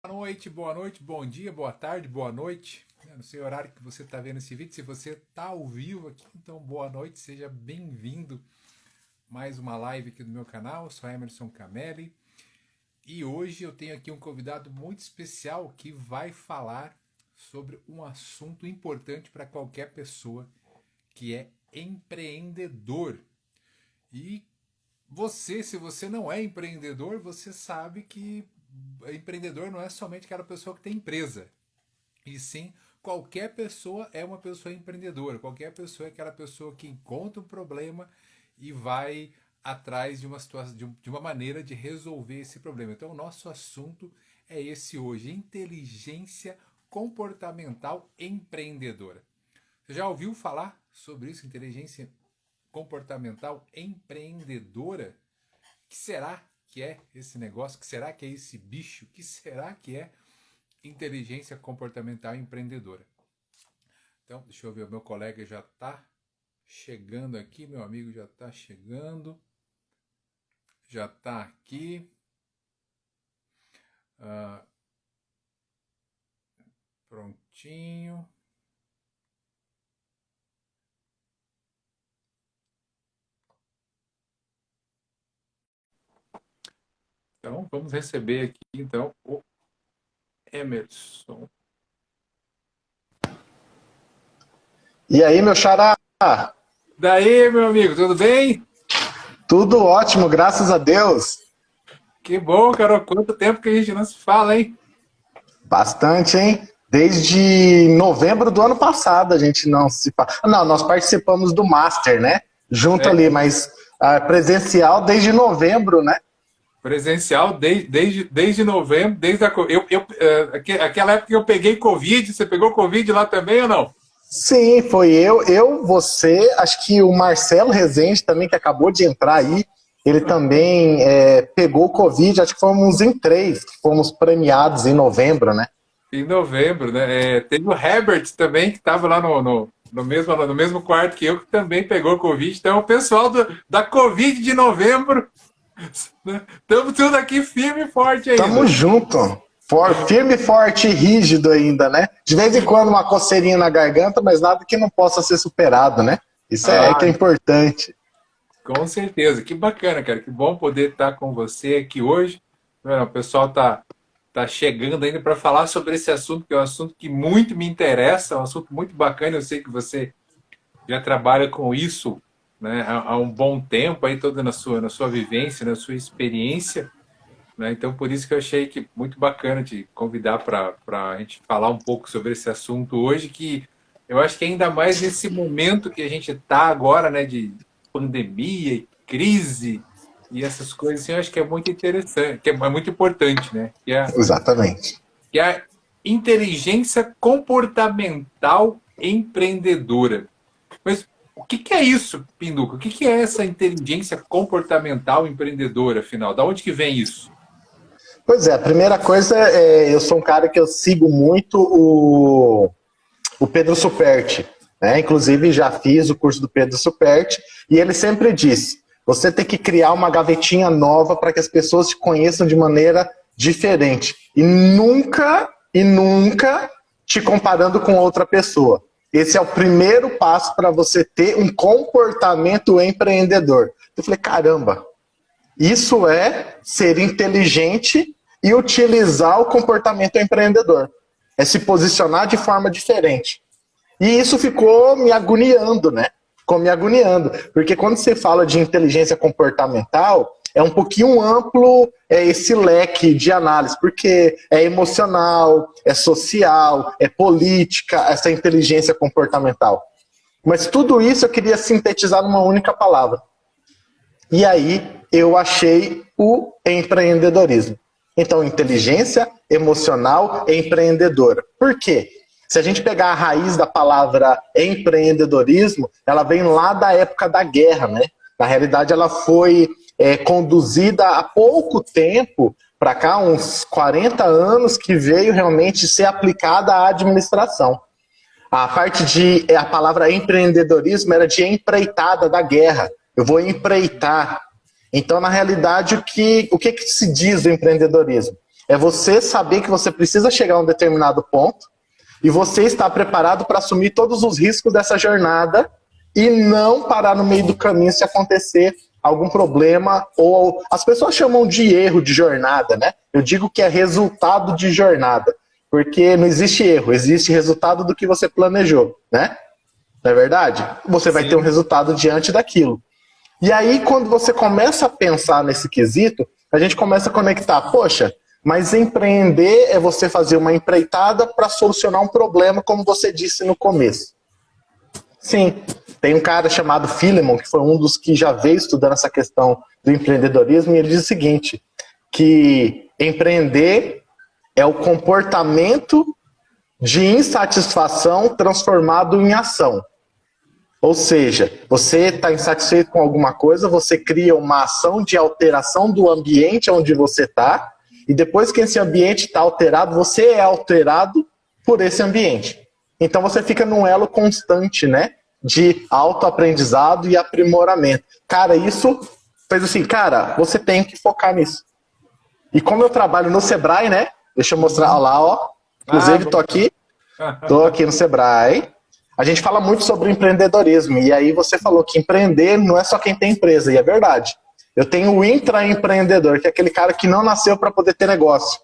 Boa noite, bom dia, boa tarde, boa noite. Eu não sei o horário que você está vendo esse vídeo, se você está ao vivo aqui, então boa noite, seja bem-vindo. Mais uma live aqui no meu canal, eu sou Emerson Camelli e hoje eu tenho aqui um convidado muito especial que vai falar sobre um assunto importante para qualquer pessoa, que é empreendedor. E você, se você não é empreendedor, você sabe que empreendedor não é somente aquela pessoa que tem empresa, e sim qualquer pessoa é uma pessoa empreendedora. Qualquer pessoa é aquela pessoa que encontra um problema e vai atrás de uma situação, de uma maneira de resolver esse problema. Então, o nosso assunto é esse hoje: inteligência comportamental empreendedora. Você já ouviu falar sobre isso, inteligência comportamental empreendedora? O que será que é esse negócio? O que será que é esse bicho? O que será que é inteligência comportamental empreendedora? Então, deixa eu ver, o meu colega já está chegando aqui, meu amigo já está chegando, já está aqui. Prontinho. Então, vamos receber aqui, então, o Emerson. E aí, meu xará? Daí, meu amigo, tudo bem? Tudo ótimo, graças a Deus. Que bom, cara. Quanto tempo que a gente não se fala, hein? Bastante, hein? Desde novembro do ano passado a gente não se fala. Não, nós participamos do Master, né? Junto É, ali, mas presencial desde novembro, né? presencial desde novembro, desde a, aquela época que eu peguei Covid. Você pegou Covid lá também ou não? Sim, foi eu, você, acho que o Marcelo Rezende também, que acabou de entrar aí, ele também pegou o Covid, acho que fomos em 3, que fomos premiados em novembro, né? Em novembro, né? Teve o Herbert também, que estava lá no mesmo quarto que eu, que também pegou Covid. Então, o pessoal da Covid de novembro, né? Estamos tudo aqui firme e forte Tamo ainda. junto. Firme, forte e rígido ainda, né? De vez em quando uma coceirinha na garganta, mas nada que não possa ser superado, né? Isso é que é Ah, importante. com certeza. Que bacana, cara. Que bom poder estar com você aqui hoje. O pessoal tá chegando ainda para falar sobre esse assunto, que é um assunto que muito me interessa, é um assunto muito bacana. Eu sei que você já trabalha com isso, né, há um bom tempo, aí toda na sua vivência, na sua experiência, né? Então, por isso que eu achei que muito bacana te convidar para a gente falar um pouco sobre esse assunto hoje, que eu acho que ainda mais nesse momento que a gente está agora, né, de pandemia e crise e essas coisas, assim, eu acho que é muito interessante, que é muito importante, né? Exatamente. Que é a inteligência comportamental empreendedora. Mas o que é isso, Pinduca? O que é essa inteligência comportamental empreendedora, afinal? Da onde que vem isso? Pois é, a primeira coisa eu sou um cara que eu sigo muito o Pedro Superti, né? Inclusive já fiz o curso do Pedro Superti e ele sempre disse: você tem que criar uma gavetinha nova para que as pessoas te conheçam de maneira diferente e nunca te comparando com outra pessoa. Esse é o primeiro passo para você ter um comportamento empreendedor. Eu falei, caramba, isso é ser inteligente e utilizar o comportamento empreendedor. É se posicionar de forma diferente. E isso ficou me agoniando, né? Ficou me agoniando. Porque quando você fala de inteligência comportamental, é um pouquinho amplo esse leque de análise, porque é emocional, é social, é política, essa inteligência comportamental. Mas tudo isso eu queria sintetizar numa única palavra. E aí eu achei o empreendedorismo. Então, inteligência emocional empreendedora. Por quê? Se a gente pegar a raiz da palavra empreendedorismo, ela vem lá da época da guerra, né? Na realidade, ela foi conduzida há pouco tempo para cá, uns 40 anos, que veio realmente ser aplicada à administração. A parte a palavra empreendedorismo era de empreitada da guerra. Eu vou empreitar. Então, na realidade, o que se diz do empreendedorismo? É você saber que você precisa chegar a um determinado ponto e você estar preparado para assumir todos os riscos dessa jornada e não parar no meio do caminho se acontecer algum problema, ou as pessoas chamam de erro de jornada, né? Eu digo que é resultado de jornada, porque não existe erro, existe resultado do que você planejou, né? Não é verdade? Você vai ter um resultado diante daquilo. E aí, quando você começa a pensar nesse quesito, a gente começa a conectar, poxa, mas empreender é você fazer uma empreitada para solucionar um problema, como você disse no começo. Sim, tem um cara chamado Philemon, que foi um dos que já veio estudando essa questão do empreendedorismo, e ele diz o seguinte, que empreender é o comportamento de insatisfação transformado em ação. Ou seja, você está insatisfeito com alguma coisa, você cria uma ação de alteração do ambiente onde você está, e depois que esse ambiente está alterado, você é alterado por esse ambiente. Então você fica num elo constante, né, de autoaprendizado e aprimoramento. Cara, isso fez assim, cara, você tem que focar nisso. E como eu trabalho no Sebrae, né, deixa eu mostrar, olha lá, ó, inclusive tô aqui no Sebrae. A gente fala muito sobre empreendedorismo, e aí você falou que empreender não é só quem tem empresa, e é verdade. Eu tenho o intraempreendedor, que é aquele cara que não nasceu para poder ter negócio,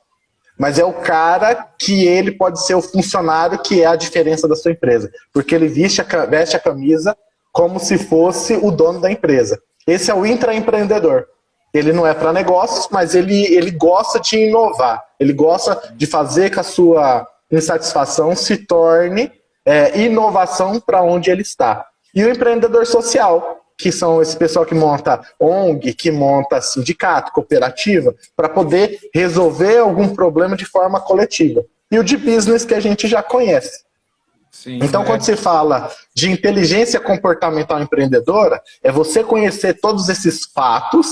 mas é o cara que ele pode ser o funcionário que é a diferença da sua empresa, porque ele veste a camisa como se fosse o dono da empresa. Esse é o intraempreendedor. Ele não é para negócios, mas ele gosta de inovar, ele gosta de fazer que a sua insatisfação se torne inovação para onde ele está. E o empreendedor social, que são esse pessoal que monta ONG, que monta sindicato, cooperativa, para poder resolver algum problema de forma coletiva. E o de business, que a gente já conhece. Sim, então, quando você fala de inteligência comportamental empreendedora, é você conhecer todos esses fatos,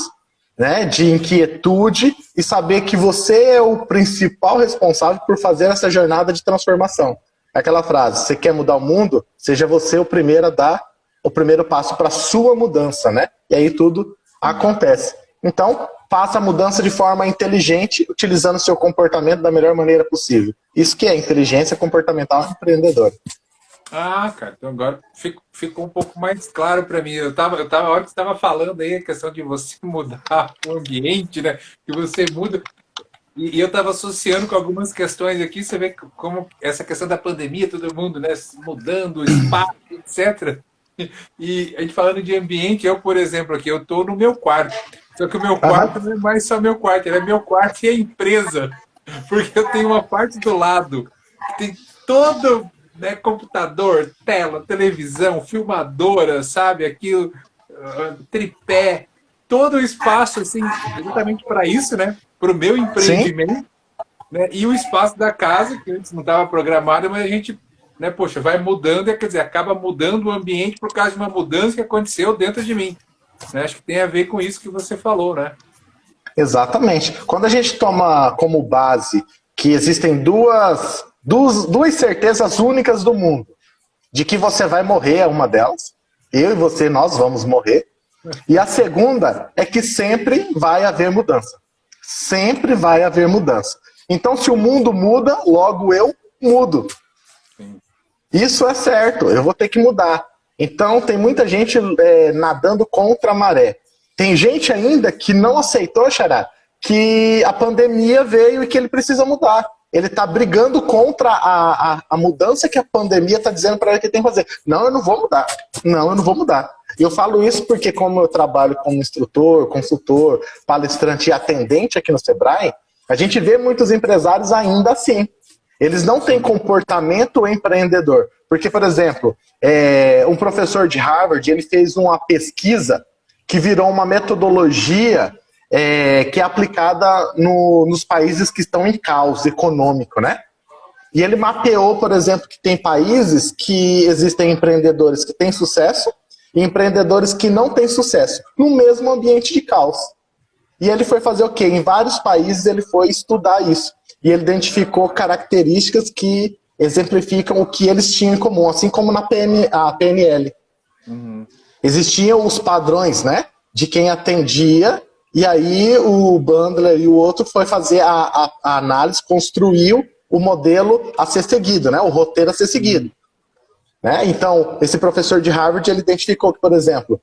né, de inquietude, e saber que você é o principal responsável por fazer essa jornada de transformação. Aquela frase, você quer mudar o mundo? Seja você o primeiro a dar o primeiro passo para a sua mudança, né? E aí tudo acontece. Então, faça a mudança de forma inteligente, utilizando o seu comportamento da melhor maneira possível. Isso que é inteligência comportamental empreendedora. Ah, cara, então agora ficou um pouco mais claro para mim. Eu tava, a hora que você estava falando aí, a questão de você mudar o ambiente, né? Que você muda. E eu estava associando com algumas questões aqui, você vê como essa questão da pandemia, todo mundo, né, mudando espaço, etc. E a gente falando de ambiente, eu, por exemplo, aqui, eu estou no meu quarto. Só que o meu quarto não é mais só meu quarto, ele é meu quarto e a empresa. Porque eu tenho uma parte do lado que tem todo, né, computador, tela, televisão, filmadora, sabe, aquilo, tripé, todo o espaço, assim, exatamente para isso, né? Para o meu empreendimento, né? E o espaço da casa, que antes não estava programado, mas a gente, né, poxa, vai mudando, quer dizer, acaba mudando o ambiente por causa de uma mudança que aconteceu dentro de mim. Né? Acho que tem a ver com isso que você falou, né? Exatamente. Quando a gente toma como base que existem duas certezas únicas do mundo, de que você vai morrer, é uma delas, eu e você, nós vamos morrer, e a segunda é que sempre vai haver mudança. Sempre vai haver mudança. Então, se o mundo muda, logo eu mudo. Sim. Isso é certo, eu vou ter que mudar. Então, tem muita gente nadando contra a maré. Tem gente ainda que não aceitou, Xará, que a pandemia veio e que ele precisa mudar. Ele está brigando contra a mudança que a pandemia está dizendo para ele que ele tem que fazer. Não, eu não vou mudar. Não, eu não vou mudar. E eu falo isso porque, como eu trabalho como instrutor, consultor, palestrante e atendente aqui no Sebrae, a gente vê muitos empresários ainda assim. Eles não têm comportamento empreendedor. Porque, por exemplo, um professor de Harvard, ele fez uma pesquisa que virou uma metodologia que é aplicada nos países que estão em caos econômico, né? E ele mapeou, por exemplo, que tem países que existem empreendedores que têm sucesso e empreendedores que não têm sucesso, no mesmo ambiente de caos. E ele foi fazer o quê? Em vários países ele foi estudar isso. E ele identificou características que exemplificam o que eles tinham em comum, assim como na PNL. Uhum. Existiam os padrões, né? De quem atendia E aí o Bandler e o outro foi fazer a análise, construiu o modelo a ser seguido, né? O roteiro a ser seguido. Né? Então, esse professor de Harvard, ele identificou que, por exemplo,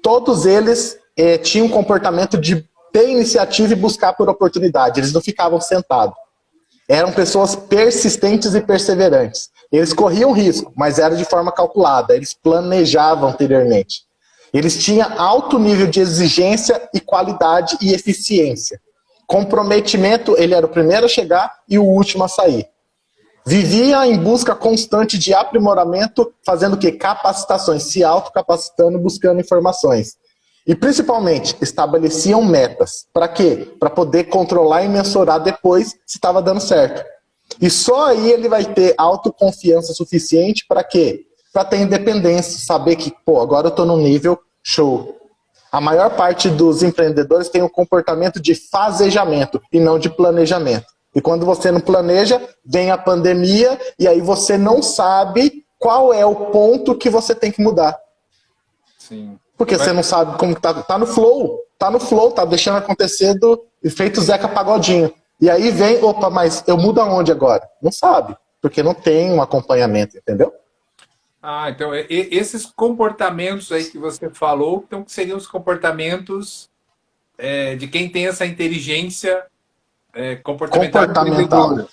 todos eles tinham um comportamento de ter iniciativa e buscar por oportunidade. Eles não ficavam sentados. Eram pessoas persistentes e perseverantes. Eles corriam risco, mas era de forma calculada. Eles planejavam anteriormente. Eles tinham alto nível de exigência e qualidade e eficiência. Comprometimento, ele era o primeiro a chegar e o último a sair. Vivia em busca constante de aprimoramento, fazendo o quê? Capacitações, se autocapacitando, buscando informações. E, principalmente, estabeleciam metas. Para quê? Para poder controlar e mensurar depois se estava dando certo. E só aí ele vai ter autoconfiança suficiente para quê? Para ter independência, saber que, pô, agora eu estou no nível show. A maior parte dos empreendedores tem um comportamento de fazejamento e não de planejamento. E quando você não planeja, vem a pandemia e aí você não sabe qual é o ponto que você tem que mudar. Sim. Porque você não sabe como que tá no flow, tá deixando acontecer do efeito Zeca Pagodinho. E aí vem, opa, mas eu mudo aonde agora? Não sabe, porque não tem um acompanhamento, entendeu? Ah, então esses comportamentos aí que você falou, então que seriam os comportamentos de quem tem essa inteligência comportamental.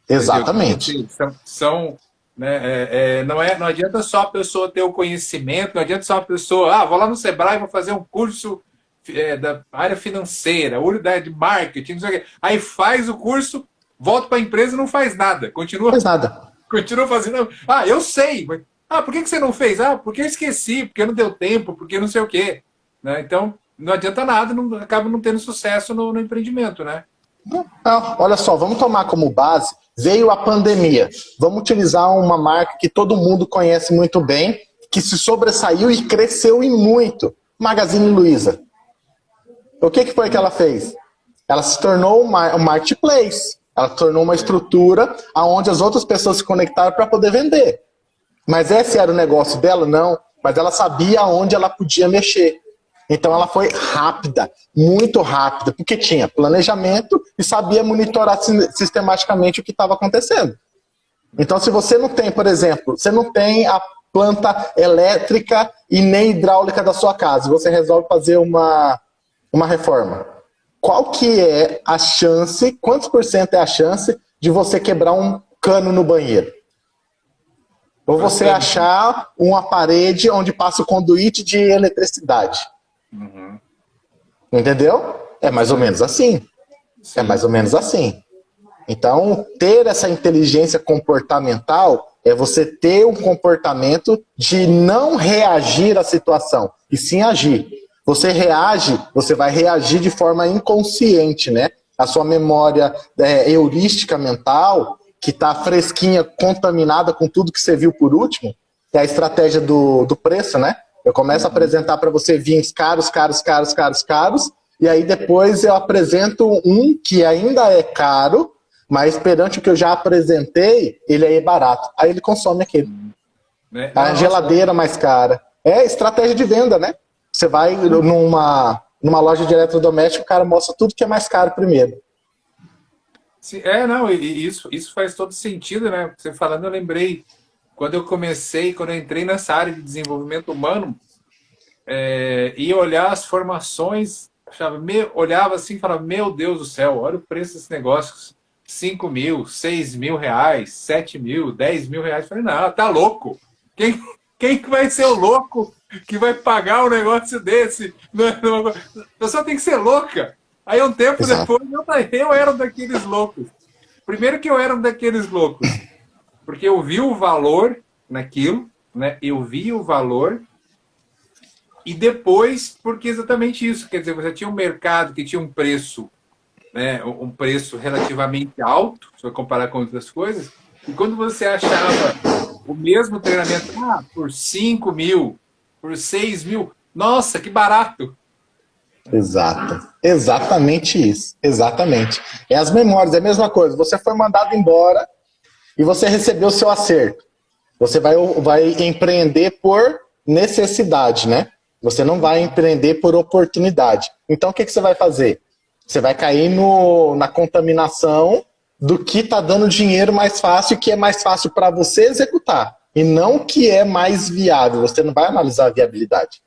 Exatamente. São né, não adianta só a pessoa ter o conhecimento, não adianta só a pessoa, vou lá no Sebrae, vou fazer um curso da área financeira, de marketing, não sei o quê. Aí faz o curso, volta para a empresa e não faz nada. Continua fazendo. Eu sei, mas por que você não fez? Porque eu esqueci, porque não deu tempo, porque não sei o quê. Né? Então, não adianta nada, acaba não tendo sucesso no empreendimento, né? Não, olha só, vamos tomar como base, veio a pandemia. Vamos utilizar uma marca que todo mundo conhece muito bem, que se sobressaiu e cresceu e muito. Magazine Luiza. O que foi que ela fez? Ela se tornou um marketplace. Ela tornou uma estrutura onde as outras pessoas se conectaram para poder vender. Mas esse era o negócio dela? Não. Mas ela sabia onde ela podia mexer. Então ela foi rápida, muito rápida, porque tinha planejamento e sabia monitorar sistematicamente o que estava acontecendo. Então se você não tem, por exemplo, você não tem a planta elétrica e nem hidráulica da sua casa, você resolve fazer uma reforma. Qual que é a chance, quantos por cento é a chance de você quebrar um cano no banheiro? Ou você achar uma parede onde passa o conduíte de eletricidade? Uhum. Entendeu? É mais ou menos assim. Sim. É mais ou menos assim. Então, ter essa inteligência comportamental é você ter um comportamento de não reagir à situação, e sim agir. Você reage, você vai reagir de forma inconsciente, né? A sua memória heurística mental, que está fresquinha, contaminada com tudo que você viu por último, é a estratégia do preço, né? Eu começo a apresentar para você vinhos caros, e aí depois eu apresento um que ainda é caro, mas perante o que eu já apresentei, ele é barato. Aí ele consome aquele. A geladeira mais cara. É estratégia de venda, né? Você vai numa loja de eletrodoméstico, o cara mostra tudo que é mais caro primeiro. Sim, isso faz todo sentido, né? Você falando, eu lembrei, quando eu entrei nessa área de desenvolvimento humano, ia olhar as formações, olhava assim e falava, meu Deus do céu, olha o preço desses negócios, 5 mil, 6 mil reais, 7 mil, 10 mil reais. Falei, não, tá louco. Quem que vai ser o louco que vai pagar um negócio desse? A pessoa tem que ser louca. Aí um tempo depois, eu era um daqueles loucos. Primeiro que eu era um daqueles loucos, porque eu vi o valor naquilo, né? Eu vi o valor, e depois, porque exatamente isso, quer dizer, você tinha um mercado que tinha um preço, né? Um preço relativamente alto, se eu comparar com outras coisas, e quando você achava o mesmo treinamento por 5 mil, por 6 mil, nossa, que barato! Exato. Exatamente isso. Exatamente. É as memórias, é a mesma coisa. Você foi mandado embora e você recebeu o seu acerto. Você vai empreender por necessidade, né? Você não vai empreender por oportunidade. Então, o que você vai fazer? Você vai cair na contaminação do que está dando dinheiro mais fácil, que é mais fácil para você executar, e não o que é mais viável. Você não vai analisar a viabilidade.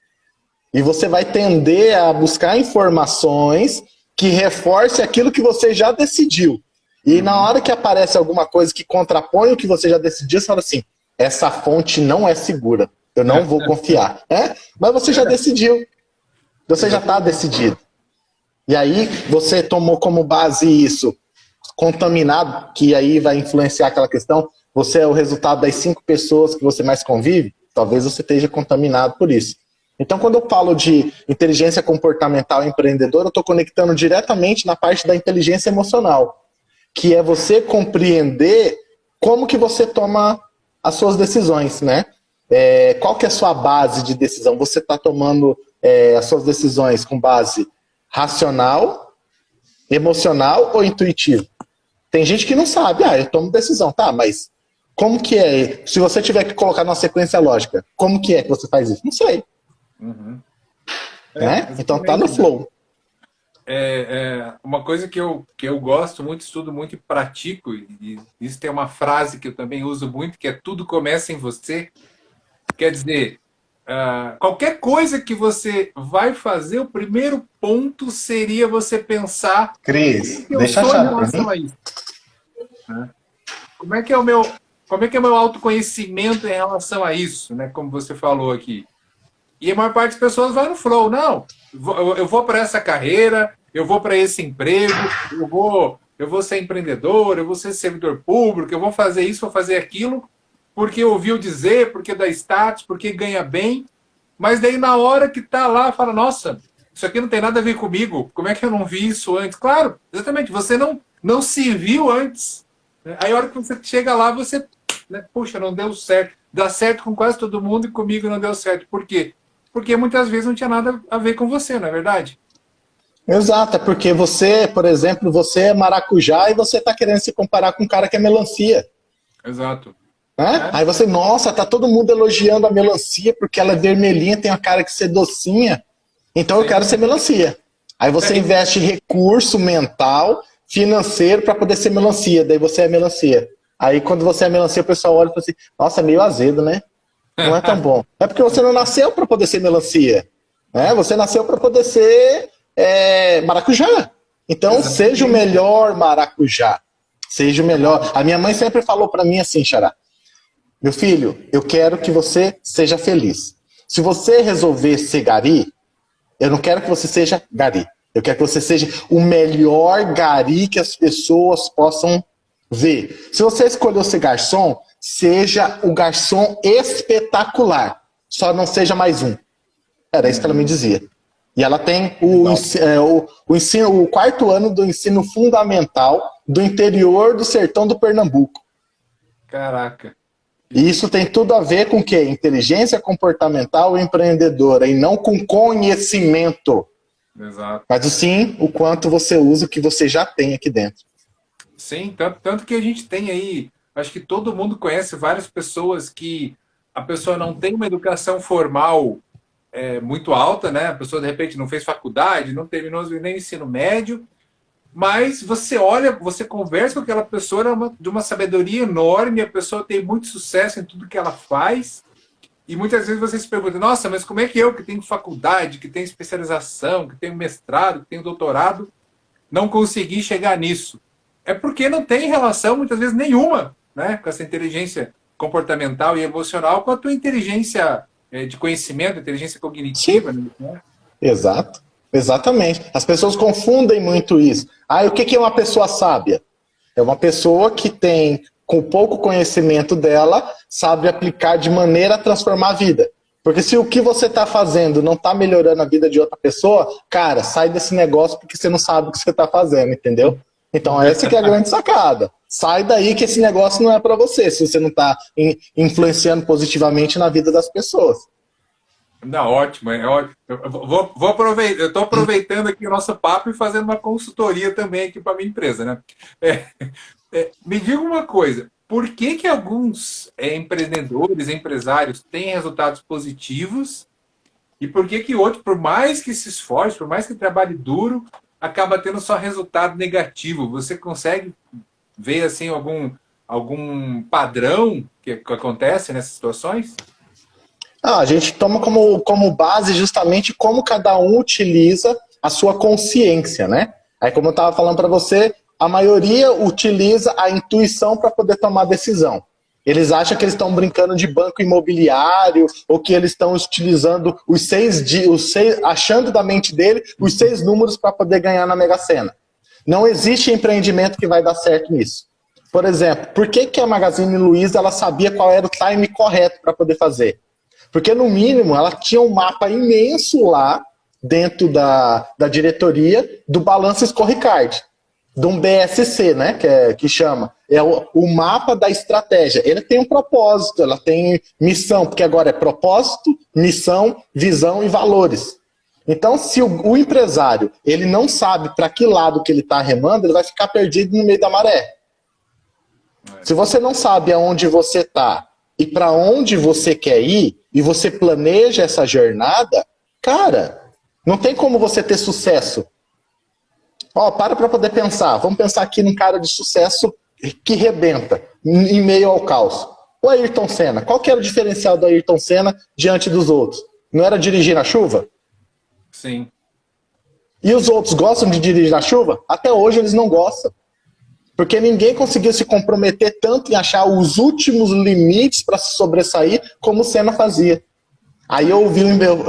E você vai tender a buscar informações que reforcem aquilo que você já decidiu. E na hora que aparece alguma coisa que contrapõe o que você já decidiu, você fala assim, essa fonte não é segura, eu não vou confiar. Mas você já decidiu, você já está decidido. E aí você tomou como base isso, contaminado, que aí vai influenciar aquela questão, você é o resultado das 5 pessoas que você mais convive, talvez você esteja contaminado por isso. Então, quando eu falo de inteligência comportamental empreendedora, eu estou conectando diretamente na parte da inteligência emocional, que é você compreender como que você toma as suas decisões, né? Qual que é a sua base de decisão? Você está tomando as suas decisões com base racional, emocional ou intuitivo? Tem gente que não sabe, eu tomo decisão, tá, mas como que é? Se você tiver que colocar numa sequência lógica, como que é que você faz isso? Não sei. Então tá no flow. Uma coisa que eu gosto muito, estudo muito e pratico, e isso tem uma frase que eu também uso muito, que é tudo começa em você. Quer dizer, qualquer coisa que você vai fazer, o primeiro ponto seria você pensar Cris, eu deixa sou a em chave pra relação mim. a isso. Como é que é o meu autoconhecimento em relação a isso, né? Como você falou aqui. E a maior parte das pessoas vai no flow. Não, eu vou para essa carreira, eu vou para esse emprego, eu vou ser empreendedor, eu vou ser servidor público, eu vou fazer isso, vou fazer aquilo, porque ouviu dizer, porque dá status, porque ganha bem. Mas daí na hora que tá lá, fala, nossa, isso aqui não tem nada a ver comigo. Como é que eu não vi isso antes? Claro, exatamente, você não se viu antes. Aí a hora que você chega lá, você, puxa, não deu certo. Dá certo com quase todo mundo e comigo não deu certo. Por quê? Porque muitas vezes não tinha nada a ver com você, não é verdade? Exato, é porque você, por exemplo, você é maracujá e você está querendo se comparar com um cara que é melancia. Exato. Aí você, nossa, tá todo mundo elogiando a melancia porque ela é vermelhinha, tem uma cara que ser docinha. Então eu quero ser melancia. Aí você investe recurso mental, financeiro para poder ser melancia. Daí você é melancia. Aí quando você é melancia, o pessoal olha e fala assim, nossa, é meio azedo, né? Não é tão bom. É porque você não nasceu para poder ser melancia. Você nasceu para poder ser maracujá. Então seja o melhor maracujá. Seja o melhor. A minha mãe sempre falou para mim assim, Xará. Meu filho, eu quero que você seja feliz. Se você resolver ser gari, eu não quero que você seja gari. Eu quero que você seja o melhor gari que as pessoas possam ver. Se você escolheu ser garçom, seja o garçom espetacular. Só não seja mais um. Era isso que ela me dizia. E ela tem o 4º ano do ensino fundamental do interior do sertão do Pernambuco. Caraca. E isso tem tudo a ver com o quê? Inteligência comportamental empreendedora e não com conhecimento. Exato. Mas sim o quanto você usa o que você já tem aqui dentro. Sim, tanto que a gente tem aí, acho que todo mundo conhece várias pessoas que a pessoa não tem uma educação formal muito alta, né? A pessoa de repente não fez faculdade, não terminou nem ensino médio, mas você olha, você conversa com aquela pessoa de uma sabedoria enorme, a pessoa tem muito sucesso em tudo que ela faz, e muitas vezes você se pergunta, nossa, mas como é que eu, que tenho faculdade, que tenho especialização, que tenho mestrado, que tenho doutorado, não consegui chegar nisso? É porque não tem relação, muitas vezes, nenhuma, né, com essa inteligência comportamental e emocional com a tua inteligência de conhecimento, inteligência cognitiva. Né? Exato. Exatamente. As pessoas confundem muito isso. O que é uma pessoa sábia? É uma pessoa que tem, com pouco conhecimento dela, sabe aplicar de maneira a transformar a vida. Porque se o que você está fazendo não está melhorando a vida de outra pessoa, cara, sai desse negócio porque você não sabe o que você está fazendo, entendeu? Então essa que é a grande sacada. Sai daí que esse negócio não é para você, se você não está influenciando positivamente na vida das pessoas. Não, ótimo, é ótimo. Vou aproveitar, eu estou aproveitando aqui o nosso papo e fazendo uma consultoria também aqui para a minha empresa, né? Me diga uma coisa, por que alguns empreendedores, empresários têm resultados positivos E por que que outro, por mais que se esforce, por mais que trabalhe duro, acaba tendo só resultado negativo? Você consegue ver assim algum padrão que acontece nessas situações? A gente toma como base justamente como cada um utiliza a sua consciência, né? Aí, como eu estava falando para você, a maioria utiliza a intuição para poder tomar decisão. Eles acham que eles estão brincando de banco imobiliário ou que eles estão utilizando achando da mente dele os 6 números para poder ganhar na Mega Sena. Não existe empreendimento que vai dar certo nisso. Por exemplo, por que a Magazine Luiza ela sabia qual era o time correto para poder fazer? Porque, no mínimo, ela tinha um mapa imenso lá dentro da diretoria do balanço scorecard, de um BSC, né, que chama. É o mapa da estratégia. Ele tem um propósito, ela tem missão, porque agora é propósito, missão, visão e valores. Então, se o empresário ele não sabe para que lado que ele está remando, ele vai ficar perdido no meio da maré. Se você não sabe aonde você está e para onde você quer ir, e você planeja essa jornada, cara, não tem como você ter sucesso. Para poder pensar. Vamos pensar aqui num cara de sucesso que rebenta em meio ao caos. O Ayrton Senna. Qual que era o diferencial do Ayrton Senna diante dos outros? Não era dirigir na chuva? Sim. E os outros gostam de dirigir na chuva? Até hoje eles não gostam. Porque ninguém conseguiu se comprometer tanto em achar os últimos limites para se sobressair como o Senna fazia. Aí eu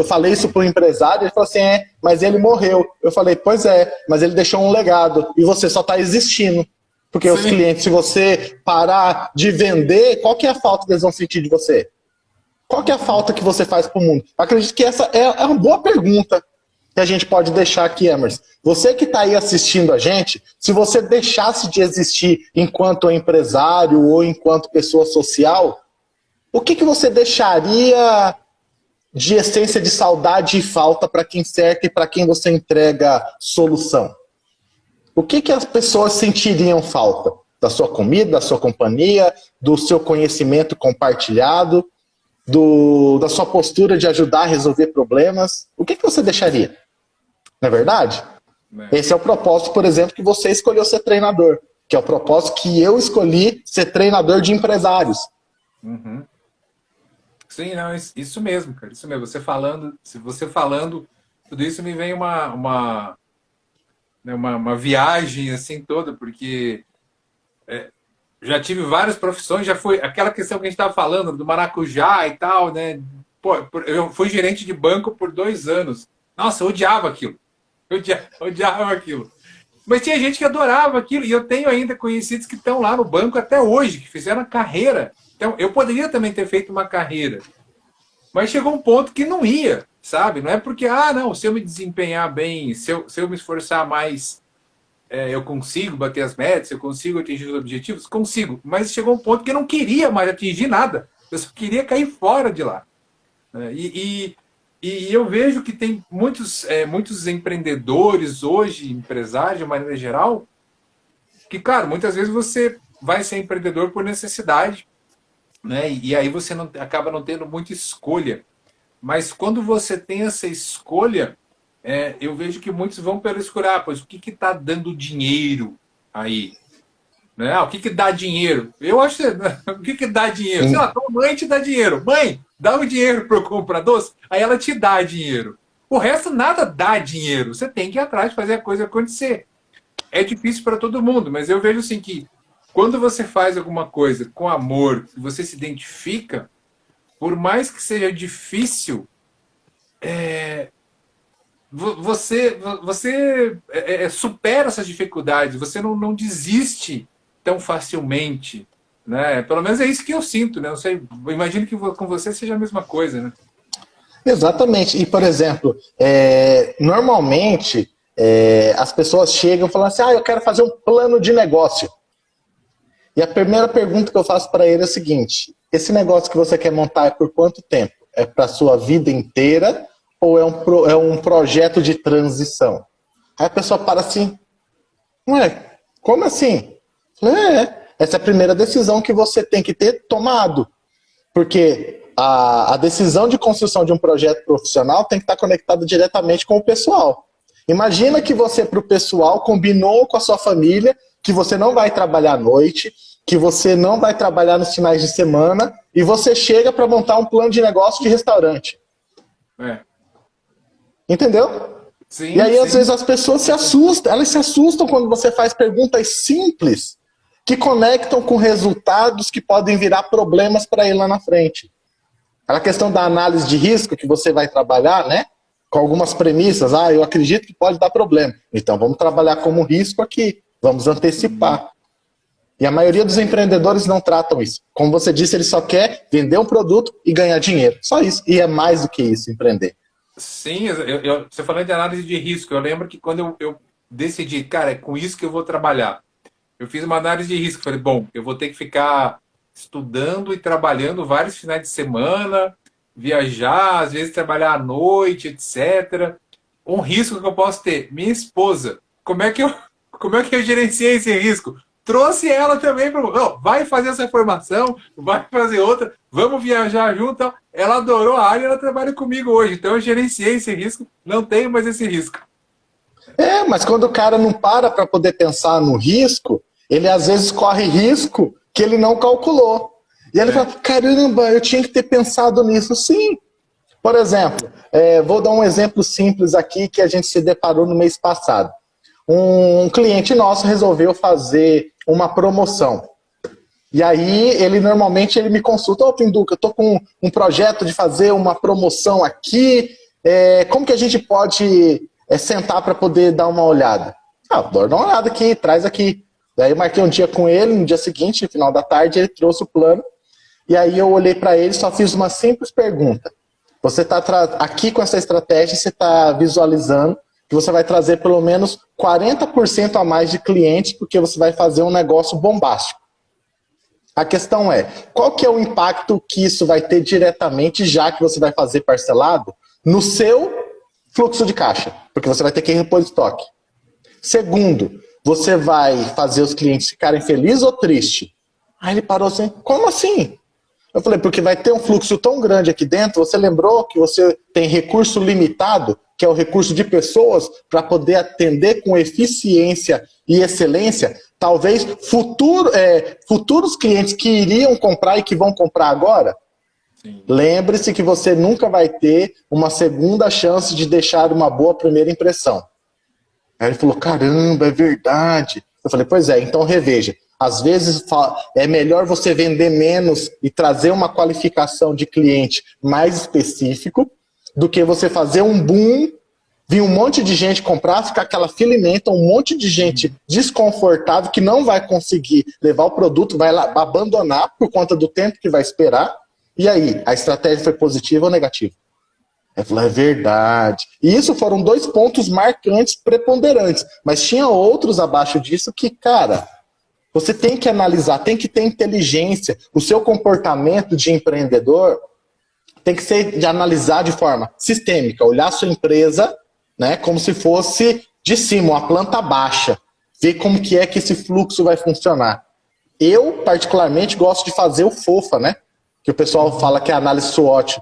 falei isso para o empresário, ele falou assim, mas ele morreu. Eu falei, pois é, mas ele deixou um legado e você só está existindo. Porque os clientes, se você parar de vender, qual que é a falta que eles vão sentir de você? Qual que é a falta que você faz para o mundo? Acredito que essa é uma boa pergunta que a gente pode deixar aqui, Emerson. Você que está aí assistindo a gente, se você deixasse de existir enquanto empresário ou enquanto pessoa social, o que você deixaria de essência de saudade e falta para quem cerca e para quem você entrega solução? O que as pessoas sentiriam falta? Da sua comida, da sua companhia, do seu conhecimento compartilhado, da sua postura de ajudar a resolver problemas? O que você deixaria? Não é verdade? Esse é o propósito, por exemplo, que você escolheu ser treinador. Que é o propósito que eu escolhi ser treinador de empresários. Uhum. Sim, não, isso mesmo, cara. Isso mesmo. Você falando, tudo isso me vem uma viagem assim toda, porque já tive várias profissões, já foi aquela questão que a gente estava falando, do maracujá e tal, né? Pô, eu fui gerente de banco por 2 anos. Nossa, eu odiava aquilo. Eu odiava aquilo. Mas tinha gente que adorava aquilo. E eu tenho ainda conhecidos que estão lá no banco até hoje, que fizeram a carreira. Então, eu poderia também ter feito uma carreira. Mas chegou um ponto que não ia, sabe? Não é porque, não, se eu me desempenhar bem, se eu me esforçar mais, eu consigo bater as metas, eu consigo atingir os objetivos? Consigo. Mas chegou um ponto que eu não queria mais atingir nada. Eu só queria cair fora de lá. E eu vejo que tem muitos empreendedores hoje, empresários de maneira geral, que, claro, muitas vezes você vai ser empreendedor por necessidade, né? E aí você acaba não tendo muita escolha. Mas quando você tem essa escolha, eu vejo que muitos vão pela escolha, pois o que está dando dinheiro aí? Né? O que dá dinheiro? Eu acho que o que dá dinheiro? Sei lá, tua mãe te dá dinheiro. Mãe, dá o dinheiro para eu comprar doce. Aí ela te dá dinheiro. O resto nada dá dinheiro. Você tem que ir atrás de fazer a coisa acontecer. É difícil para todo mundo, mas eu vejo assim que quando você faz alguma coisa com amor, que você se identifica, por mais que seja difícil, você supera essas dificuldades. Você não desiste tão facilmente, né? Pelo menos é isso que eu sinto, né? Eu sei, eu imagino que com você seja a mesma coisa, né? Exatamente. E, por exemplo, normalmente as pessoas chegam e falam assim, eu quero fazer um plano de negócio. E a primeira pergunta que eu faço para ele é a seguinte, esse negócio que você quer montar é por quanto tempo? É para a sua vida inteira ou é um projeto de transição? Aí a pessoa para assim, ué, como assim? Essa é a primeira decisão que você tem que ter tomado. Porque a decisão de construção de um projeto profissional tem que estar conectada diretamente com o pessoal. Imagina que você, para o pessoal, combinou com a sua família que você não vai trabalhar à noite, que você não vai trabalhar nos finais de semana, e você chega para montar um plano de negócio de restaurante. Entendeu? Sim, e aí, sim. Às vezes, as pessoas se assustam, elas se assustam quando você faz perguntas simples que conectam com resultados que podem virar problemas para ele lá na frente. Aquela questão da análise de risco que você vai trabalhar, né? Com algumas premissas. Eu acredito que pode dar problema. Então, vamos trabalhar como risco aqui. Vamos antecipar. E a maioria dos empreendedores não tratam isso. Como você disse, ele só quer vender um produto e ganhar dinheiro. Só isso. E é mais do que isso, empreender. Sim, você falando de análise de risco, eu lembro que quando eu decidi, cara, é com isso que eu vou trabalhar. Eu fiz uma análise de risco. Falei, bom, eu vou ter que ficar estudando e trabalhando vários finais de semana, viajar, às vezes trabalhar à noite, etc. Um risco que eu posso ter, minha esposa, como é que eu gerenciei esse risco? Trouxe ela também para, vai fazer essa formação, vai fazer outra, vamos viajar junto. Ela adorou a área, ela trabalha comigo hoje, então eu gerenciei esse risco, não tenho mais esse risco. Mas quando o cara não para poder pensar no risco, ele às vezes corre risco que ele não calculou. E ele fala, caramba, eu tinha que ter pensado nisso. Sim. Por exemplo, vou dar um exemplo simples aqui que a gente se deparou no mês passado. Um cliente nosso resolveu fazer uma promoção. E aí, normalmente ele me consulta, Pinduca, eu estou com um projeto de fazer uma promoção aqui, como que a gente pode sentar para poder dar uma olhada? Dá uma olhada aqui, traz aqui. Daí eu marquei um dia com ele, no dia seguinte, no final da tarde, ele trouxe o plano. E aí eu olhei para ele e só fiz uma simples pergunta. Você está aqui com essa estratégia, você está visualizando que você vai trazer pelo menos 40% a mais de clientes, porque você vai fazer um negócio bombástico. A questão é, qual que é o impacto que isso vai ter diretamente, já que você vai fazer parcelado, no seu fluxo de caixa? Porque você vai ter que repor estoque. Segundo, você vai fazer os clientes ficarem felizes ou tristes? Aí ele parou assim, como assim? Eu falei, porque vai ter um fluxo tão grande aqui dentro, você lembrou que você tem recurso limitado, que é o recurso de pessoas, para poder atender com eficiência e excelência, talvez futuros clientes que iriam comprar e que vão comprar agora? Lembre-se que você nunca vai ter uma segunda chance de deixar uma boa primeira impressão. Aí ele falou, caramba, é verdade. Eu falei, pois é, então reveja. Às vezes é melhor você vender menos e trazer uma qualificação de cliente mais específico do que você fazer um boom, vir um monte de gente comprar, ficar aquela fila imensa, um monte de gente desconfortável que não vai conseguir levar o produto, vai lá abandonar por conta do tempo que vai esperar. E aí, a estratégia foi positiva ou negativa? Ele falou, é verdade. E isso foram 2 pontos marcantes, preponderantes. Mas tinha outros abaixo disso que, cara, você tem que analisar, tem que ter inteligência. O seu comportamento de empreendedor tem que ser de analisar de forma sistêmica. Olhar a sua empresa, né, como se fosse de cima, uma planta baixa. Ver como que é que esse fluxo vai funcionar. Eu, particularmente, gosto de fazer o FOFA, né? Que o pessoal fala que é análise SWOT,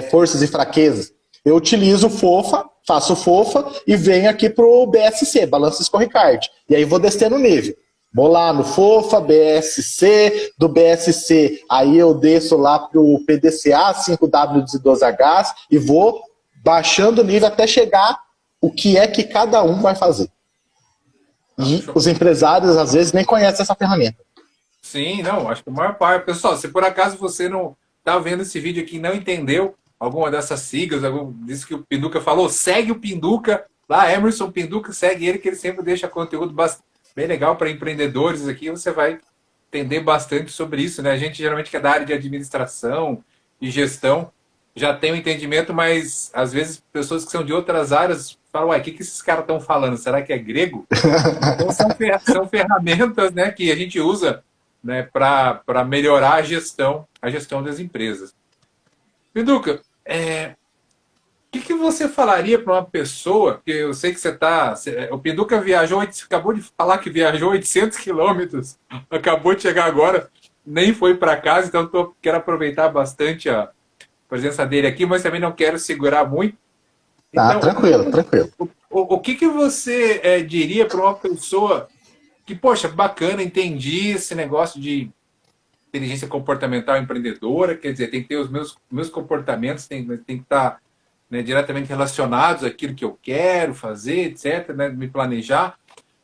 forças e fraquezas. Eu utilizo o FOFA, faço o FOFA e venho aqui para o BSC, Balança Scorecard. E aí vou descendo o nível. Vou lá no FOFA, BSC, do BSC, aí eu desço lá para o PDCA, 5W12Hs, e vou baixando o nível até chegar o que é que cada um vai fazer. E os empresários, às vezes, nem conhecem essa ferramenta. Sim, não, acho que a maior parte. Pessoal, se por acaso você não está vendo esse vídeo aqui e não entendeu alguma dessas siglas, disso que o Pinduca falou, segue o Pinduca lá, Emerson Pinduca, segue ele, que ele sempre deixa conteúdo bem legal para empreendedores aqui. Você vai entender bastante sobre isso, né? A gente geralmente que é da área de administração e gestão já tem um entendimento, mas às vezes pessoas que são de outras áreas falam, uai, o que esses caras estão falando? Será que é grego? Então são ferramentas, né, que a gente usa, né, para melhorar a gestão das empresas. Pinduca, o que você falaria para uma pessoa, que eu sei que o Pinduca acabou de falar que viajou 800 quilômetros, acabou de chegar agora, nem foi para casa, então quero aproveitar bastante presença dele aqui, mas também não quero segurar muito. Tá, Então, tranquilo, tranquilo. o que você diria para uma pessoa que, poxa, bacana, entendi esse negócio de inteligência comportamental empreendedora, quer dizer, tem que ter os meus comportamentos, tem que estar, né, diretamente relacionados àquilo que eu quero fazer, etc., né, me planejar.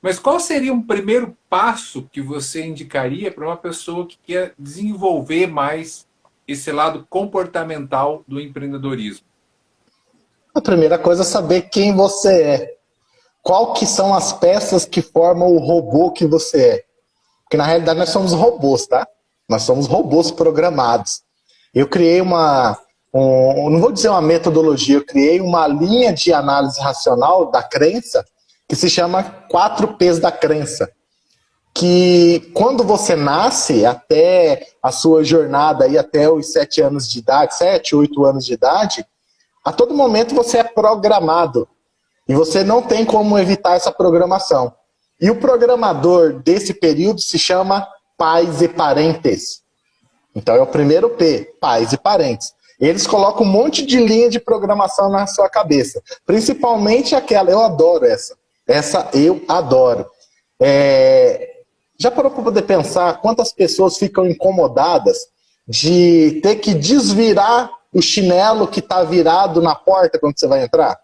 Mas qual seria um primeiro passo que você indicaria para uma pessoa que quer desenvolver mais esse lado comportamental do empreendedorismo? A primeira coisa é saber quem você é. Qual que são as peças que formam o robô que você é. Porque na realidade nós somos robôs, tá? Nós somos robôs programados. Eu criei não vou dizer uma metodologia, eu criei uma linha de análise racional da crença que se chama 4Ps da crença. Que quando você nasce, até a sua jornada aí, até os 7 anos de idade, 7, 8 anos de idade, a todo momento você é programado. E você não tem como evitar essa programação. E o programador desse período se chama pais e parentes. Então é o primeiro P, pais e parentes. Eles colocam um monte de linha de programação na sua cabeça. Principalmente aquela, eu adoro essa. Essa eu adoro. Já parou para poder pensar quantas pessoas ficam incomodadas de ter que desvirar o chinelo que está virado na porta quando você vai entrar?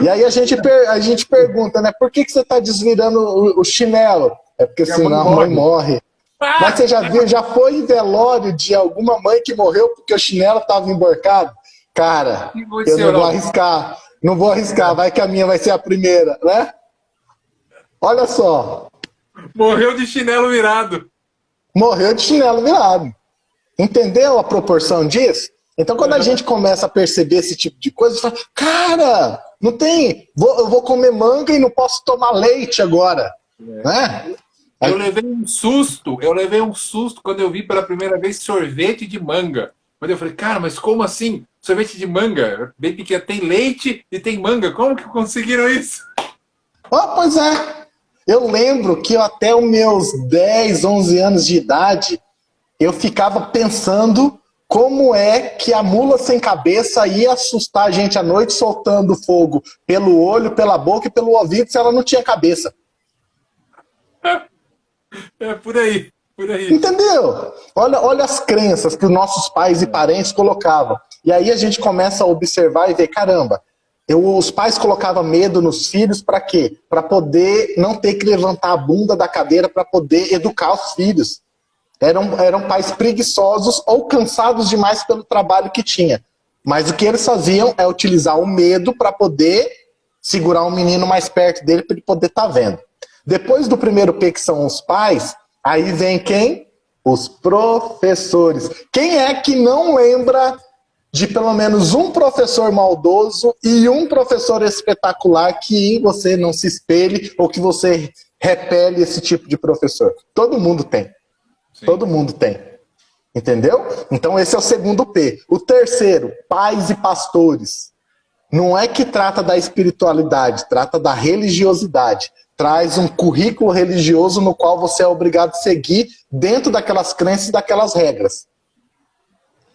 E aí a gente pergunta, né? Por que você está desvirando o chinelo? É porque senão a mãe morre. Mas você já viu, já foi em velório de alguma mãe que morreu porque o chinelo estava emborcado? Cara, eu não vou arriscar. Não vou arriscar, vai que a minha vai ser a primeira, né? Olha só. Morreu de chinelo virado. Morreu de chinelo virado. Entendeu a proporção disso? Então, quando a gente começa a perceber esse tipo de coisa, fala, cara, não tem, eu vou comer manga e não posso tomar leite agora. Né? Eu levei um susto quando eu vi pela primeira vez sorvete de manga. Quando eu falei, cara, mas como assim? Sorvete de manga? Bem pequeno, tem leite e tem manga. Como que conseguiram isso? Pois é. Eu lembro que até os meus 10, 11 anos de idade, eu ficava pensando como é que a mula sem cabeça ia assustar a gente à noite soltando fogo pelo olho, pela boca e pelo ouvido se ela não tinha cabeça. É por aí, por aí. Entendeu? Olha as crenças que os nossos pais e parentes colocavam. E aí a gente começa a observar e ver, caramba, os pais colocavam medo nos filhos para quê? Para poder não ter que levantar a bunda da cadeira para poder educar os filhos. Eram pais preguiçosos ou cansados demais pelo trabalho que tinha. Mas o que eles faziam é utilizar o medo para poder segurar um menino mais perto dele para ele poder estar vendo. Depois do primeiro P, que são os pais, aí vem quem? Os professores. Quem é que não lembra de pelo menos um professor maldoso e um professor espetacular que você não se espelhe ou que você repele esse tipo de professor? Todo mundo tem. Sim. Todo mundo tem. Entendeu? Então esse é o segundo P. O terceiro, pais e pastores. Não é que trata da espiritualidade, trata da religiosidade. Traz um currículo religioso no qual você é obrigado a seguir dentro daquelas crenças e daquelas regras.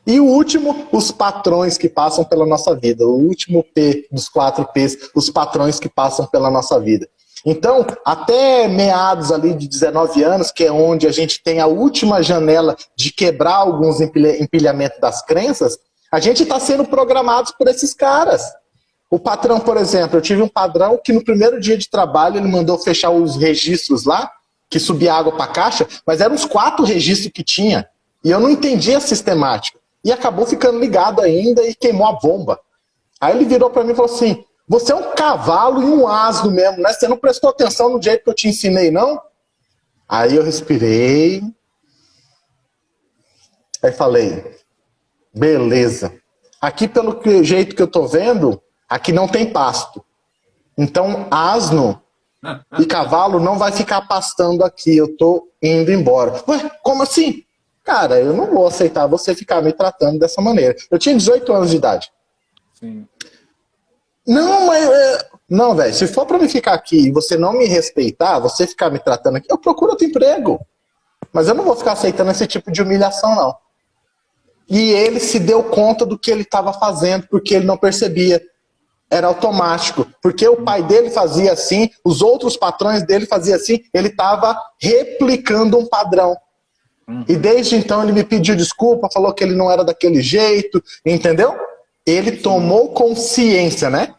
E o último, os patrões que passam pela nossa vida. O último P dos 4 Ps, os patrões que passam pela nossa vida. Então, até meados ali de 19 anos, que é onde a gente tem a última janela de quebrar alguns empilhamentos das crenças, a gente está sendo programados por esses caras. O patrão, por exemplo, eu tive um patrão que no primeiro dia de trabalho ele mandou fechar os registros lá, que subia água para a caixa, mas eram uns 4 registros que tinha. E eu não entendia a sistemática. E acabou ficando ligado ainda e queimou a bomba. Aí ele virou para mim e falou assim, você é um cavalo e um asno mesmo, né? Você não prestou atenção no jeito que eu te ensinei, não? Aí eu respirei. Aí falei, beleza. Aqui, pelo jeito que eu tô vendo, aqui não tem pasto. Então, asno e cavalo não vai ficar pastando aqui. Eu tô indo embora. Ué, como assim? Cara, eu não vou aceitar você ficar me tratando dessa maneira. Eu tinha 18 anos de idade. Sim. Não, mas... Não, velho, se for pra me ficar aqui e você não me respeitar, você ficar me tratando aqui, eu procuro outro emprego. Mas eu não vou ficar aceitando esse tipo de humilhação, não. E ele se deu conta do que ele estava fazendo, porque ele não percebia. Era automático. Porque o pai dele fazia assim, os outros patrões dele faziam assim, ele estava replicando um padrão. E desde então ele me pediu desculpa, falou que ele não era daquele jeito, entendeu? Ele tomou consciência, né?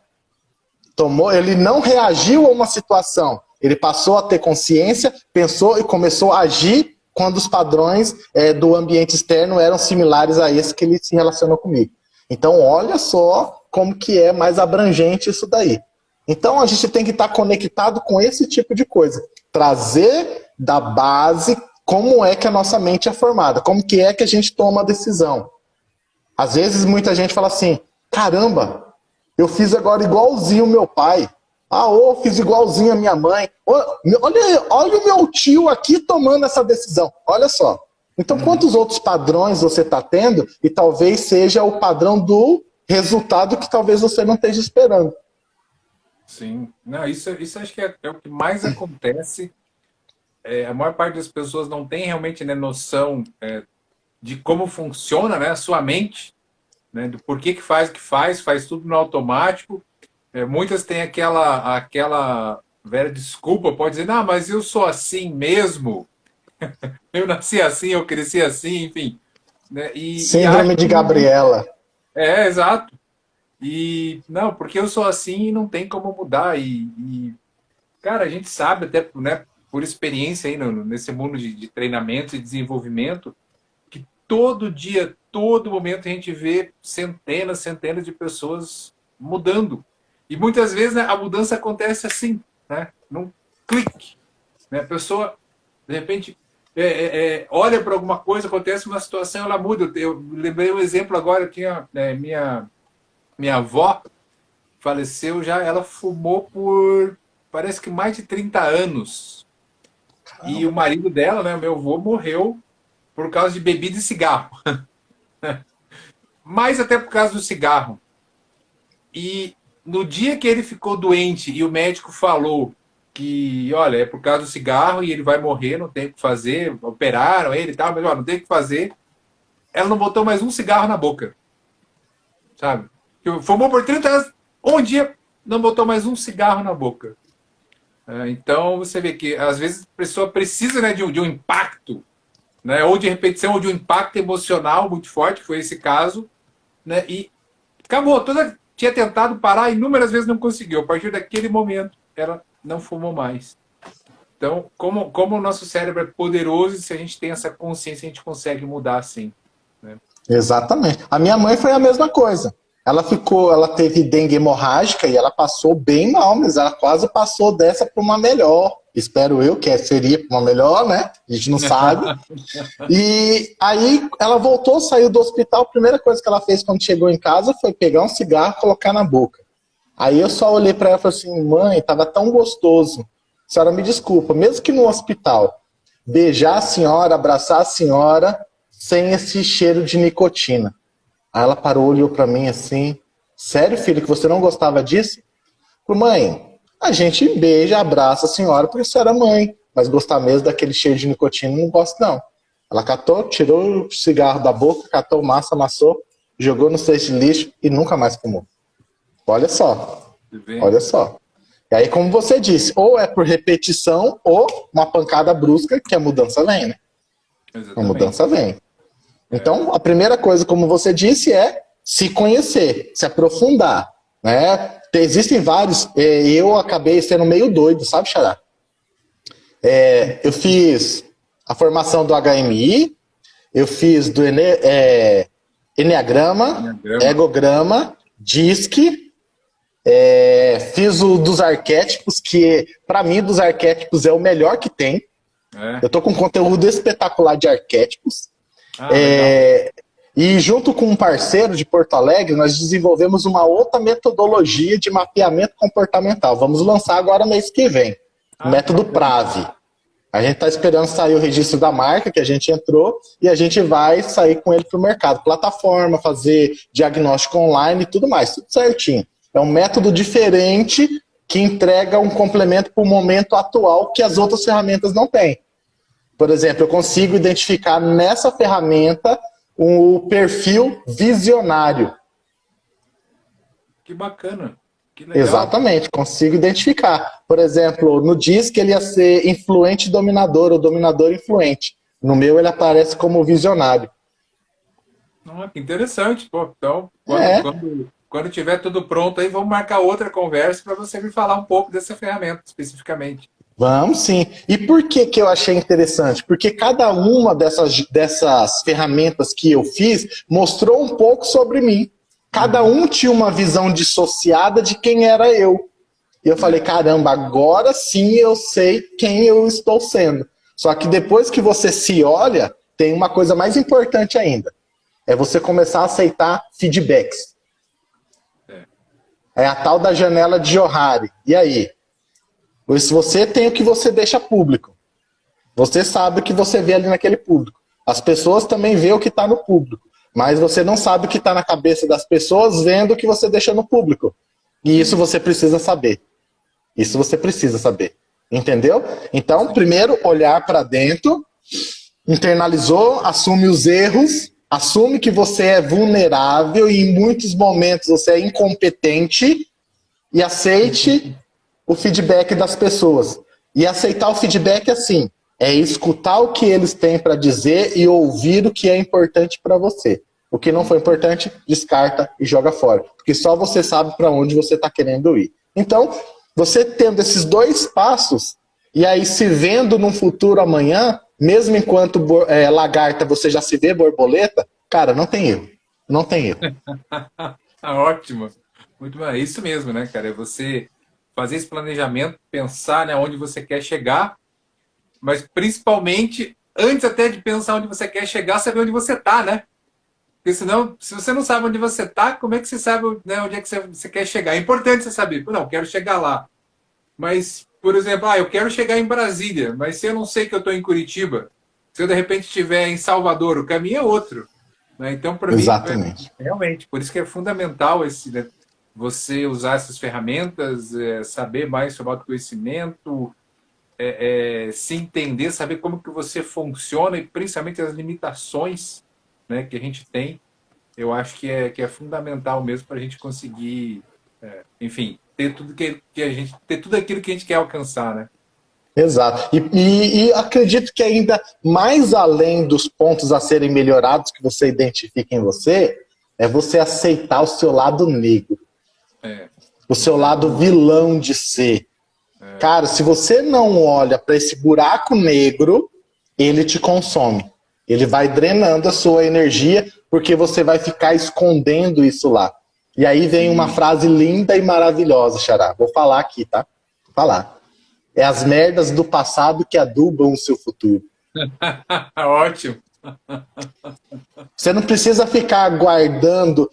Ele não reagiu a uma situação. Ele passou a ter consciência, pensou e começou a agir quando os padrões do ambiente externo eram similares a esse que ele se relacionou comigo. Então, olha só como que é mais abrangente isso daí. Então, a gente tem que estar conectado com esse tipo de coisa. Trazer da base como é que a nossa mente é formada, como que é que a gente toma a decisão. Às vezes, muita gente fala assim, caramba, eu fiz agora igualzinho o meu pai. Eu fiz igualzinho a minha mãe. Olha o meu tio aqui tomando essa decisão. Olha só. Então, quantos outros padrões você está tendo e talvez seja o padrão do resultado que talvez você não esteja esperando. Sim. Não, isso acho que é o que mais acontece. A maior parte das pessoas não tem realmente, né, noção de como funciona, né, a sua mente, né, do porquê que faz o que faz tudo no automático. Muitas têm aquela velha desculpa, pode dizer, não, mas eu sou assim mesmo, eu nasci assim, eu cresci assim, enfim. Né, Síndrome de Gabriela. Exato. Não, porque eu sou assim e não tem como mudar. Cara, a gente sabe até, né, por experiência aí nesse mundo de treinamento e desenvolvimento, que todo dia, todo momento a gente vê centenas de pessoas mudando. E muitas vezes, né, a mudança acontece assim, né, num clique. Né, a pessoa, de repente, olha para alguma coisa, acontece uma situação, ela muda. Eu lembrei um exemplo agora, eu tinha minha avó faleceu já, ela fumou por, parece que mais de 30 anos. Caramba. E o marido dela, né, meu avô, morreu por causa de bebida e cigarro. Mais até por causa do cigarro. E no dia que ele ficou doente e o médico falou que, olha, é por causa do cigarro e ele vai morrer, não tem o que fazer, operaram ele e tal, mas não tem o que fazer, ela não botou mais um cigarro na boca. Sabe? Fumou por 30 anos, um dia não botou mais um cigarro na boca. Então você vê que às vezes a pessoa precisa, né, de um impacto, né, ou de repetição, ou de um impacto emocional muito forte, que foi esse caso, né, e acabou. Tinha tentado parar inúmeras vezes, não conseguiu. A partir daquele momento, ela não fumou mais. Então, como o nosso cérebro é poderoso, se a gente tem essa consciência, a gente consegue mudar assim. Né? Exatamente. A minha mãe foi a mesma coisa. Ela teve dengue hemorrágica e ela passou bem mal, mas ela quase passou dessa para uma melhor. Espero eu que seria uma melhor, né? A gente não sabe. E aí ela voltou, saiu do hospital. A primeira coisa que ela fez quando chegou em casa foi pegar um cigarro e colocar na boca. Aí eu só olhei para ela e falei assim, mãe, tava tão gostoso. A senhora me desculpa, mesmo que no hospital, beijar a senhora, abraçar a senhora, sem esse cheiro de nicotina. Aí ela parou, olhou pra mim assim, sério, filho, que você não gostava disso? Falei, mãe, a gente beija, abraça a senhora porque a senhora é mãe, mas gostar mesmo daquele cheiro de nicotina, não gosto não. Ela catou, tirou o cigarro da boca, catou massa, amassou, jogou no cesto de lixo e nunca mais fumou. Olha só, olha só. E aí, como você disse, ou é por repetição ou uma pancada brusca que a mudança vem, né? Exatamente. A mudança vem. Então, a primeira coisa, como você disse, é se conhecer, se aprofundar, né? Existem vários, eu acabei sendo meio doido, sabe, Xará? Eu fiz a formação do HMI, eu fiz do Enneagrama, Egograma, DISC, fiz o dos arquétipos, que para mim dos arquétipos é o melhor que tem. Eu tô com um conteúdo espetacular de arquétipos. E junto com um parceiro de Porto Alegre, nós desenvolvemos uma outra metodologia de mapeamento comportamental. Vamos lançar agora mês que vem. Método PRAVE. A gente está esperando sair o registro da marca, que a gente entrou, e a gente vai sair com ele para o mercado. Plataforma, fazer diagnóstico online e tudo mais, tudo certinho. É um método diferente que entrega um complemento para o momento atual que as outras ferramentas não têm. Por exemplo, eu consigo identificar nessa ferramenta o perfil visionário. Que bacana. Que legal. Exatamente, consigo identificar. Por exemplo, no DISC ele ia ser influente dominador ou dominador influente. No meu ele aparece como visionário. Que interessante. Pô, então, É. quando tiver tudo pronto aí, vamos marcar outra conversa para você me falar um pouco dessa ferramenta especificamente. Vamos sim. E por que que eu achei interessante? Porque cada uma dessas ferramentas que eu fiz mostrou um pouco sobre mim. Cada um tinha uma visão dissociada de quem era eu. E eu falei, caramba, agora sim eu sei quem eu estou sendo. Só que depois que você se olha, tem uma coisa mais importante ainda. É você começar a aceitar feedbacks. É a tal da janela de Johari. E aí? Se você tem o que você deixa público. Você sabe o que você vê ali naquele público. As pessoas também vê o que está no público. Mas você não sabe o que está na cabeça das pessoas vendo o que você deixa no público. E isso você precisa saber. Isso você precisa saber. Entendeu? Então, primeiro, olhar para dentro, internalizou, assume os erros, assume que você é vulnerável e em muitos momentos você é incompetente e aceite o feedback das pessoas. E aceitar o feedback assim, é escutar o que eles têm para dizer e ouvir o que é importante para você. O que não for importante, descarta e joga fora. Porque só você sabe para onde você está querendo ir. Então, você tendo esses dois passos, e aí se vendo num futuro amanhã, mesmo enquanto lagarta você já se vê borboleta, cara, não tem erro. Não tem erro. Ótimo. Muito bom. É isso mesmo, né, cara? É você fazer esse planejamento, pensar, né, onde você quer chegar, mas principalmente, antes até de pensar onde você quer chegar, saber onde você está, né? Porque senão, se você não sabe onde você está, como é que você sabe, né, onde é que você quer chegar? É importante você saber. Não, quero chegar lá. Mas, por exemplo, eu quero chegar em Brasília, mas se eu não sei que eu estou em Curitiba, se eu de repente estiver em Salvador, o caminho é outro. Né? Então, para mim, Exatamente. realmente, por isso que é fundamental né, você usar essas ferramentas, saber mais sobre autoconhecimento, se entender, saber como que você funciona e principalmente as limitações, né, que a gente tem. Eu acho que é fundamental mesmo para a gente conseguir, enfim, ter tudo ter tudo aquilo que a gente quer alcançar, né? Exato. E acredito que ainda mais além dos pontos a serem melhorados que você identifica em você, é você aceitar o seu lado negro. O seu lado vilão de ser. Cara, se você não olha para esse buraco negro, ele te consome. Ele vai drenando a sua energia, porque você vai ficar escondendo isso lá. E aí vem uma frase linda e maravilhosa, Xará. Vou falar aqui, tá? Vou falar. É as merdas do passado que adubam o seu futuro. Ótimo. Você não precisa ficar guardando,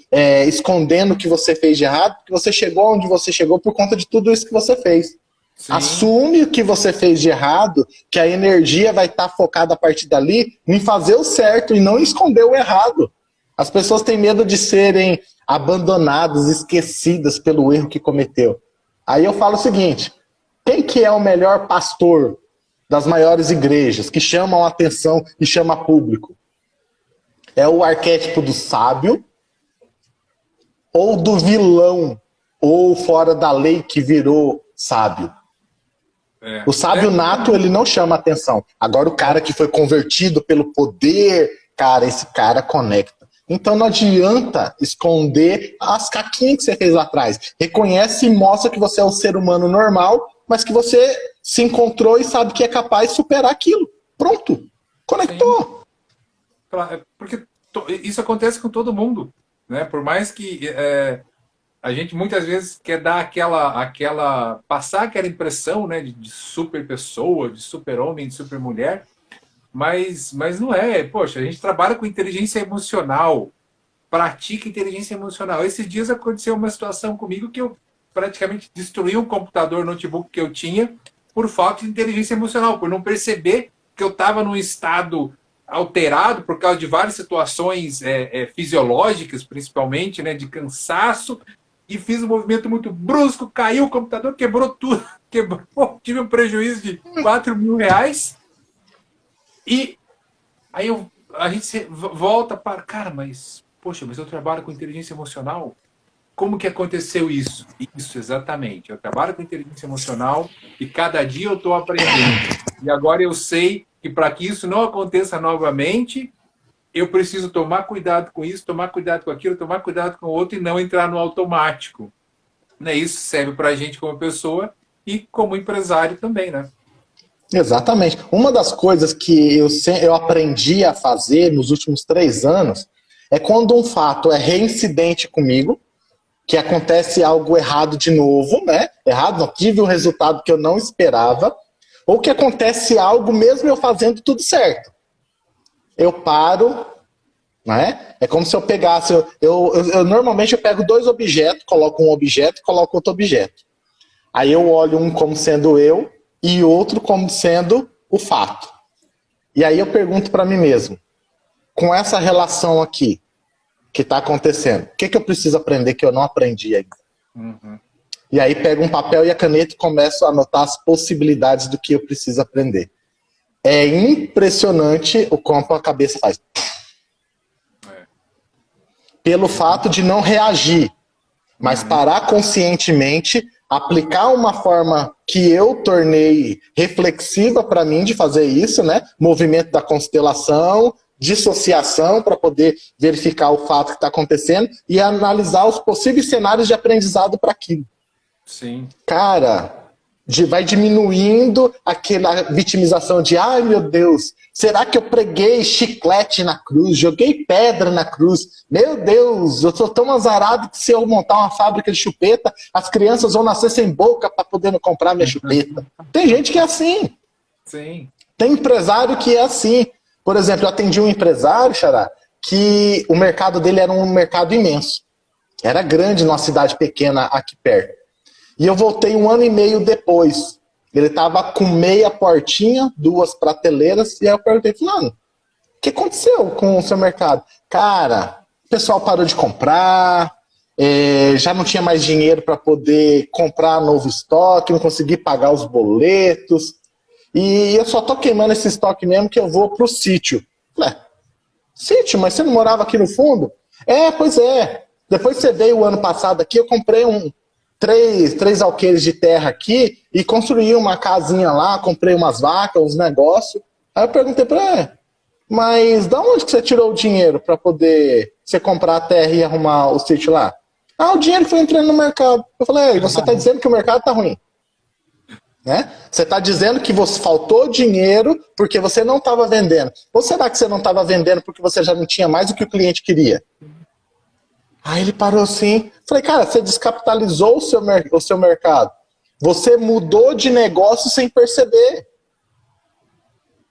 escondendo o que você fez de errado, porque você chegou onde você chegou por conta de tudo isso que você fez. Sim. Assume o que você fez de errado, que a energia vai estar focada a partir dali em fazer o certo e não em esconder o errado. As pessoas têm medo de serem abandonadas, esquecidas pelo erro que cometeu. Aí eu falo o seguinte, quem que é o melhor pastor das maiores igrejas, que chamam a atenção e chama público? É o arquétipo do sábio ou do vilão, ou fora da lei que virou sábio? O sábio nato, ele não chama atenção. Agora o cara que foi convertido pelo poder, cara, esse cara conecta. Então não adianta esconder as caquinhas que você fez lá atrás. Reconhece e mostra que você é um ser humano normal, mas que você se encontrou e sabe que é capaz de superar aquilo. Pronto. Conectou. Sim. Porque isso acontece com todo mundo. Né? Por mais que a gente muitas vezes quer dar passar aquela impressão, né, de super pessoa, de super homem, de super mulher, mas não é. Poxa, a gente trabalha com inteligência emocional, pratica inteligência emocional. Esses dias aconteceu uma situação comigo que eu praticamente destruí um computador, notebook que eu tinha por falta de inteligência emocional, por não perceber que eu estava num estado alterado por causa de várias situações fisiológicas, principalmente, né, de cansaço, e fiz um movimento muito brusco, caiu o computador, quebrou tudo, tive um prejuízo de R$4.000, e aí eu a gente volta para, cara, mas, poxa, mas eu trabalho com inteligência emocional? Como que aconteceu isso? Isso, exatamente. Eu trabalho com inteligência emocional e cada dia eu estou aprendendo. E agora eu sei que para que isso não aconteça novamente, eu preciso tomar cuidado com isso, tomar cuidado com aquilo, tomar cuidado com o outro e não entrar no automático. Né? Isso serve para a gente como pessoa e como empresário também, né? Exatamente. Uma das coisas que eu aprendi a fazer nos últimos 3 anos é quando um fato é reincidente comigo, que acontece algo errado de novo, né? Errado, não tive um resultado que eu não esperava, ou que acontece algo mesmo eu fazendo tudo certo. Eu paro, né? É como se eu pegasse, normalmente eu pego 2 objetos, coloco um objeto e coloco outro objeto. Aí eu olho um como sendo eu e outro como sendo o fato. E aí eu pergunto para mim mesmo, com essa relação aqui que está acontecendo, o que eu preciso aprender que eu não aprendi ainda? Uhum. E aí pego um papel e a caneta e começo a anotar as possibilidades do que eu preciso aprender. É impressionante o como a cabeça faz. Pelo fato de não reagir, mas parar conscientemente, aplicar uma forma que eu tornei reflexiva para mim de fazer isso, né? Movimento da constelação, dissociação para poder verificar o fato que está acontecendo e analisar os possíveis cenários de aprendizado para aquilo. Sim. Cara, vai diminuindo aquela vitimização de, ai meu Deus, será que eu preguei chiclete na cruz, joguei pedra na cruz? Meu Deus, eu sou tão azarado que se eu montar uma fábrica de chupeta, as crianças vão nascer sem boca para poder comprar minha chupeta. Tem gente que é assim. Sim. Tem empresário que é assim. Por exemplo, eu atendi um empresário, Xará, que o mercado dele era um mercado imenso. Era grande numa cidade pequena aqui perto. E eu voltei 1 ano e meio depois. Ele estava com meia portinha, 2 prateleiras, e aí eu perguntei, fulano, o que aconteceu com o seu mercado? Cara, o pessoal parou de comprar, já não tinha mais dinheiro para poder comprar novo estoque, não consegui pagar os boletos, e eu só tô queimando esse estoque mesmo que eu vou pro sítio. Falei, sítio? Mas você não morava aqui no fundo? Pois é. Depois você veio o ano passado aqui, eu comprei três alqueires de terra aqui e construí uma casinha lá, comprei umas vacas, uns negócios. Aí eu perguntei para ele, mas da onde que você tirou o dinheiro para poder você comprar a terra e arrumar o sítio lá? Ah, o dinheiro foi entrando no mercado. Eu falei, você está dizendo que o mercado está ruim. Né? Você está dizendo que você faltou dinheiro porque você não estava vendendo. Ou será que você não estava vendendo porque você já não tinha mais o que o cliente queria? Aí ele parou assim. Falei, cara, você descapitalizou o seu mercado. Você mudou de negócio sem perceber.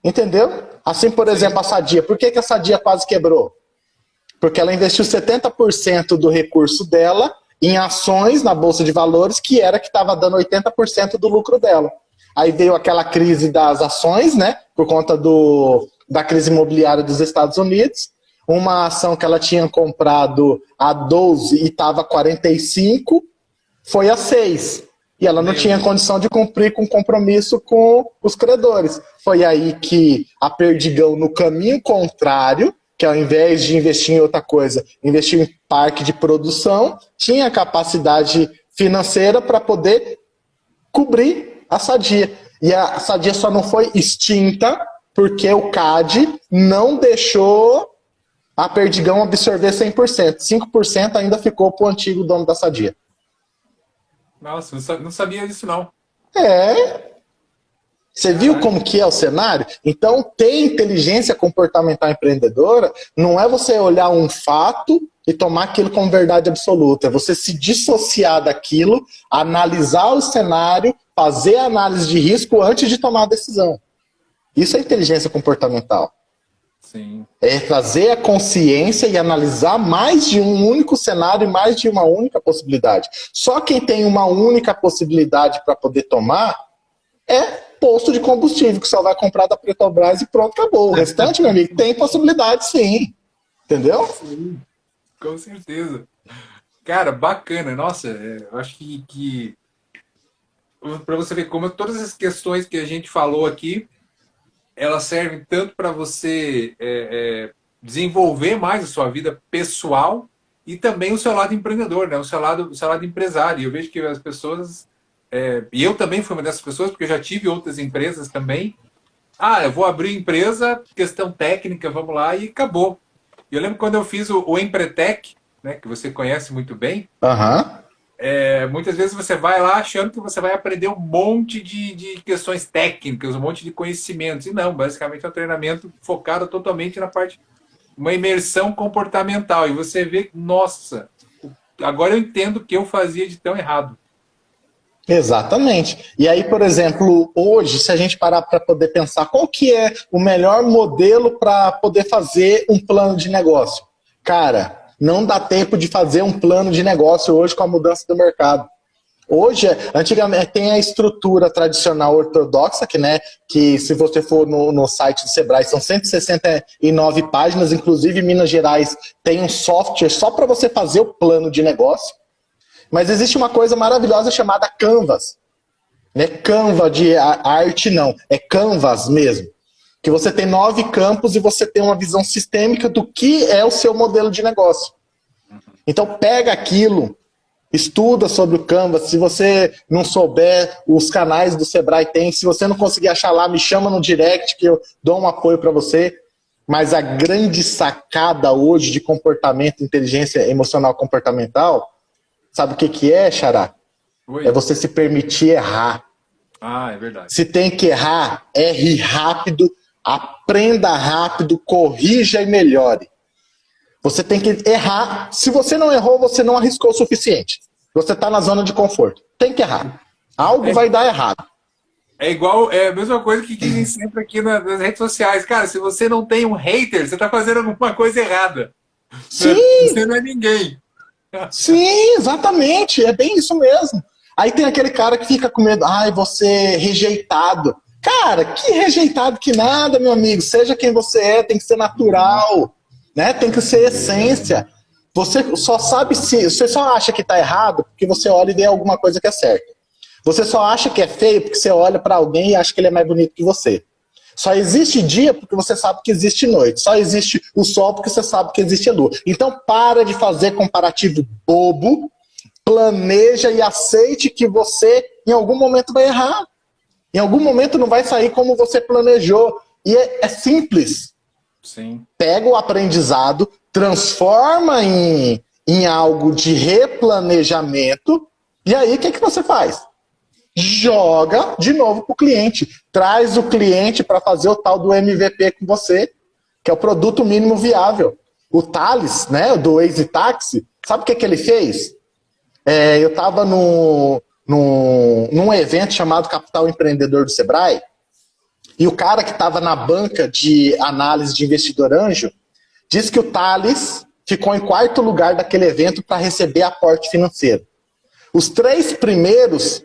Entendeu? Assim, por exemplo, a Sadia. Por que a Sadia quase quebrou? Porque ela investiu 70% do recurso dela em ações na Bolsa de Valores, que era que estava dando 80% do lucro dela. Aí veio aquela crise das ações, né? Por conta da crise imobiliária dos Estados Unidos. Uma ação que ela tinha comprado a 12 e estava 45, foi a 6. E ela não tinha condição de cumprir com compromisso com os credores. Foi aí que a Perdigão, no caminho contrário, que ao invés de investir em outra coisa, investiu em parque de produção, tinha capacidade financeira para poder cobrir a Sadia. E a Sadia só não foi extinta porque o CAD não deixou a Perdigão absorver 100%. 5% ainda ficou para o antigo dono da Sadia. Nossa, não sabia disso, não. Você viu como que é o cenário? Então, ter inteligência comportamental empreendedora não é você olhar um fato e tomar aquilo como verdade absoluta. É você se dissociar daquilo, analisar o cenário, fazer a análise de risco antes de tomar a decisão. Isso é inteligência comportamental. Sim. É trazer a consciência e analisar mais de um único cenário e mais de uma única possibilidade. Só quem tem uma única possibilidade para poder tomar é posto de combustível, que só vai comprar da Petrobras e pronto, acabou. O restante, meu amigo, tem possibilidade sim. Entendeu? Sim, com certeza. Cara, bacana. Nossa, eu acho que para você ver como todas as questões que a gente falou aqui elas servem tanto para você desenvolver mais a sua vida pessoal e também o seu lado empreendedor, né? O seu lado empresário. E eu vejo que as pessoas, e eu também fui uma dessas pessoas, porque eu já tive outras empresas também. Ah, eu vou abrir empresa, questão técnica, vamos lá, e acabou. E eu lembro quando eu fiz o Empretec, né, que você conhece muito bem, Aham. muitas vezes você vai lá achando que você vai aprender um monte de questões técnicas, um monte de conhecimentos. E não, basicamente é um treinamento focado totalmente na parte, uma imersão comportamental. E você vê, nossa, agora eu entendo o que eu fazia de tão errado. Exatamente. E aí, por exemplo, hoje, se a gente parar para poder pensar qual que é o melhor modelo para poder fazer um plano de negócio. Cara, não dá tempo de fazer um plano de negócio hoje com a mudança do mercado. Hoje, antigamente, tem a estrutura tradicional ortodoxa, que se você for no site do Sebrae, são 169 páginas, inclusive Minas Gerais tem um software só para você fazer o plano de negócio. Mas existe uma coisa maravilhosa chamada Canvas. Não é Canva de arte, não. É Canvas mesmo. Que você tem 9 campos e você tem uma visão sistêmica do que é o seu modelo de negócio. Então pega aquilo, estuda sobre o Canvas. Se você não souber, os canais do Sebrae tem. Se você não conseguir achar lá, me chama no direct que eu dou um apoio para você. Mas a grande sacada hoje de comportamento, inteligência emocional comportamental, sabe o que é, Xará? Oi. É você se permitir errar. Ah, é verdade. Se tem que errar, erre rápido, aprenda rápido, corrija e melhore. Você tem que errar. Se você não errou, você não arriscou o suficiente. Você está na zona de conforto. Tem que errar. Algo vai dar errado. É igual, é a mesma coisa que dizem sempre aqui nas redes sociais. Cara, se você não tem um hater, você está fazendo alguma coisa errada. Sim! Você não é ninguém. Sim, exatamente. É bem isso mesmo. Aí tem aquele cara que fica com medo. Ai, você é rejeitado. Cara, que rejeitado que nada, meu amigo. Seja quem você é, tem que ser natural. Né? Tem que ser essência. Você só sabe se... Você só acha que está errado porque você olha e vê alguma coisa que é certa. Você só acha que é feio porque você olha para alguém e acha que ele é mais bonito que você. Só existe dia porque você sabe que existe noite. Só existe o sol porque você sabe que existe a lua. Então para de fazer comparativo bobo, planeja e aceite que você em algum momento vai errar. Em algum momento não vai sair como você planejou. E é simples. Sim. Pega o aprendizado, transforma em algo de replanejamento e aí o que você faz? Joga de novo para o cliente. Traz o cliente para fazer o tal do MVP com você, que é o produto mínimo viável. O Thales, né, do Waze Taxi, sabe o que ele fez? Eu estava num evento chamado Capital Empreendedor do Sebrae, e o cara que estava na banca de análise de investidor anjo disse que o Thales ficou em 4º lugar daquele evento para receber aporte financeiro. Os 3 primeiros...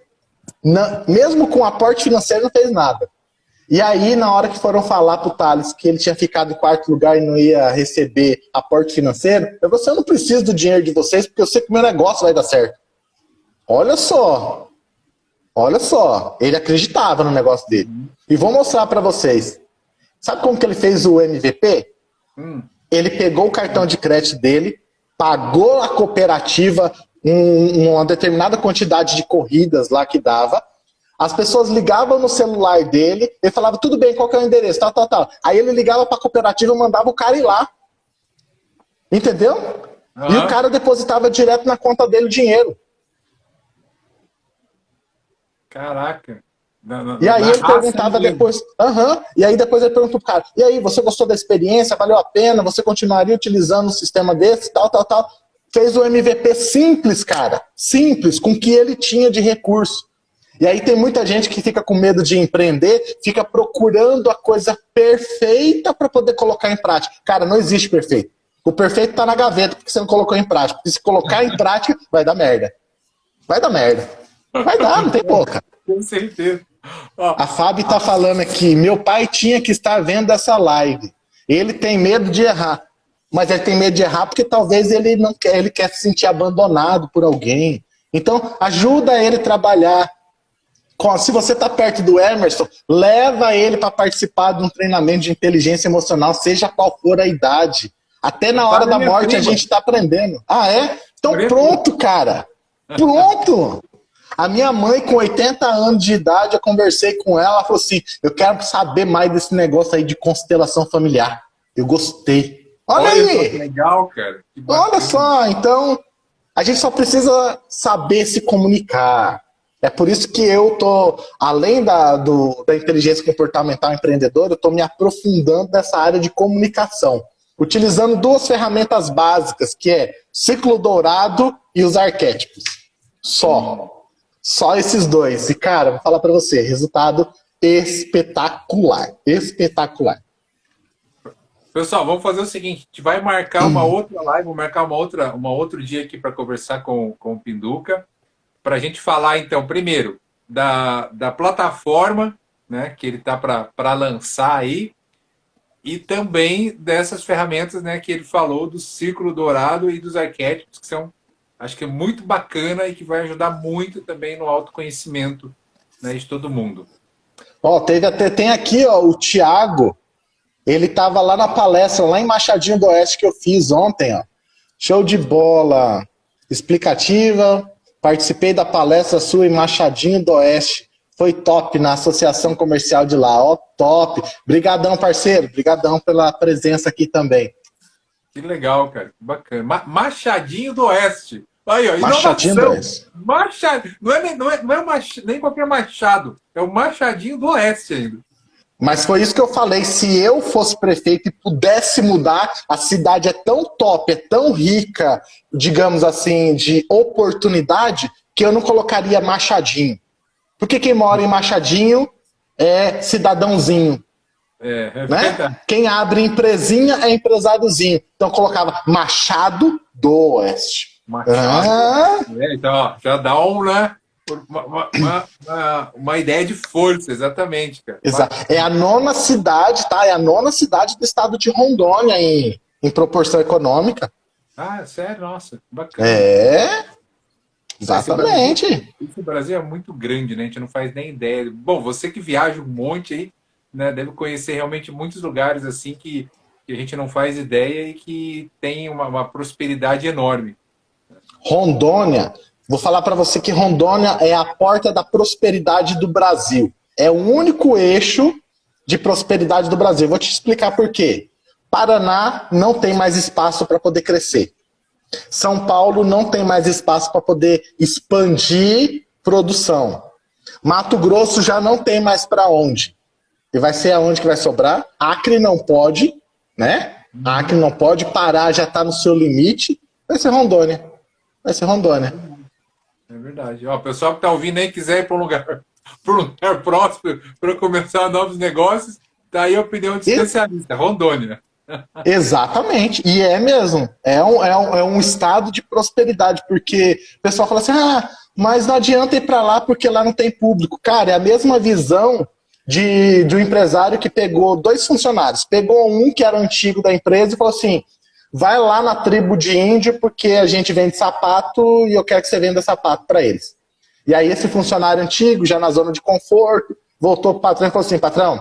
mesmo com aporte financeiro, não fez nada. E aí, na hora que foram falar pro Thales que ele tinha ficado em 4º lugar e não ia receber aporte financeiro, eu falei, eu não preciso do dinheiro de vocês, porque eu sei que o meu negócio vai dar certo. Olha só. Ele acreditava no negócio dele. E vou mostrar para vocês. Sabe como que ele fez o MVP? Ele pegou o cartão de crédito dele, pagou a cooperativa uma determinada quantidade de corridas lá que dava, as pessoas ligavam no celular dele, ele falava, tudo bem, qual que é o endereço, tal. Aí ele ligava para a cooperativa e mandava o cara ir lá. Entendeu? E o cara depositava direto na conta dele o dinheiro. Caraca. E aí ele perguntava depois, e aí depois ele perguntou pro cara, e aí, você gostou da experiência, valeu a pena, você continuaria utilizando um sistema desse, tal. Fez o MVP simples, cara. Simples, com o que ele tinha de recurso. E aí tem muita gente que fica com medo de empreender, fica procurando a coisa perfeita para poder colocar em prática. Cara, não existe perfeito. O perfeito tá na gaveta porque você não colocou em prática. Porque se colocar em prática, vai dar merda. Vai dar, não tem pouca. Com certeza. A Fábio tá falando aqui, meu pai tinha que estar vendo essa live. Ele tem medo de errar. Mas ele tem medo de errar porque talvez ele não quer, ele quer se sentir abandonado por alguém. Então, ajuda ele a trabalhar. Se você está perto do Emerson, leva ele para participar de um treinamento de inteligência emocional, seja qual for a idade. Até na hora da morte a gente está aprendendo. Ah, é? Então pronto, cara. Pronto. A minha mãe, com 80 anos de idade, eu conversei com ela, ela falou assim, eu quero saber mais desse negócio aí de constelação familiar. Eu gostei. Olha aí. Que legal, cara. Que olha só, então, a gente só precisa saber se comunicar. É por isso que eu tô, além da inteligência comportamental empreendedora, eu tô me aprofundando nessa área de comunicação, utilizando duas ferramentas básicas, que é ciclo dourado e os arquétipos. Só esses dois. E, cara, vou falar para você, resultado espetacular. Espetacular. Pessoal, vamos fazer o seguinte, a gente vai marcar uma outra live, vou marcar um outro dia aqui para conversar com o Pinduca, para a gente falar, então, primeiro, da plataforma, né, que ele está para lançar aí, e também dessas ferramentas, né, que ele falou do círculo dourado e dos arquétipos, que são, acho que é muito bacana e que vai ajudar muito também no autoconhecimento, né, de todo mundo. Ó, tem aqui, ó, o Thiago, ele estava lá na palestra, lá em Machadinho do Oeste, que eu fiz ontem, ó. Show de bola, explicativa, participei da palestra sua em Machadinho do Oeste. Foi top na associação comercial de lá. Ó, top. Brigadão, parceiro. Brigadão pela presença aqui também. Que legal, cara. Que bacana. Machadinho do Oeste. Aí, ó, Machadinho do Oeste. Machado. Não é nem qualquer Machado. É o Machadinho do Oeste ainda. Mas foi isso que eu falei. Se eu fosse prefeito e pudesse mudar, a cidade é tão top, é tão rica, digamos assim, de oportunidade, que eu não colocaria Machadinho. Porque quem mora em Machadinho é cidadãozinho. Né? Quem abre empresinha é empresáriozinho. Então eu colocava Machado do Oeste. Machado. Então, ó, já dá uma ideia de força, exatamente, cara. Exato. É a nona cidade, tá? É a nona cidade do estado de Rondônia em proporção econômica. Ah, sério? Nossa, bacana. Exatamente. Esse Brasil é muito grande, né? A gente não faz nem ideia. Bom, você que viaja um monte aí, né, deve conhecer realmente muitos lugares assim que a gente não faz ideia e que tem uma prosperidade enorme. Rondônia, vou falar para você que Rondônia é a porta da prosperidade do Brasil. É o único eixo de prosperidade do Brasil. Vou te explicar por quê. Paraná não tem mais espaço para poder crescer. São Paulo não tem mais espaço para poder expandir produção. Mato Grosso já não tem mais para onde. E vai ser aonde que vai sobrar? Acre não pode, né? Acre não pode, Pará já está no seu limite. Vai ser Rondônia. Vai ser Rondônia. É verdade. Ó, o pessoal que está ouvindo aí quiser ir para um lugar próximo para começar novos negócios, tá aí a opinião de especialista, Rondônia. Exatamente, e é mesmo, é um estado de prosperidade, porque o pessoal fala assim, mas não adianta ir para lá porque lá não tem público. Cara, é a mesma visão de um empresário que pegou 2 funcionários, pegou um que era antigo da empresa e falou assim, vai lá na tribo de índio porque a gente vende sapato e eu quero que você venda sapato para eles. E aí esse funcionário antigo, já na zona de conforto, voltou para o patrão e falou assim, patrão,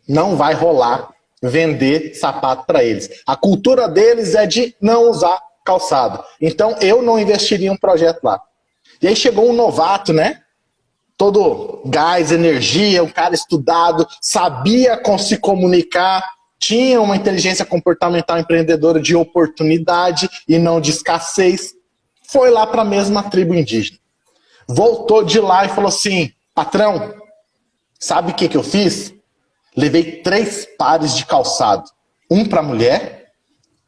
não vai rolar vender sapato para eles. A cultura deles é de não usar calçado. Então eu não investiria em um projeto lá. E aí chegou um novato, né? Todo gás, energia, um cara estudado, sabia se comunicar, tinha uma inteligência comportamental empreendedora de oportunidade e não de escassez. Foi lá para a mesma tribo indígena. Voltou de lá e falou assim, patrão, sabe o que eu fiz? Levei 3 pares de calçado. Um para mulher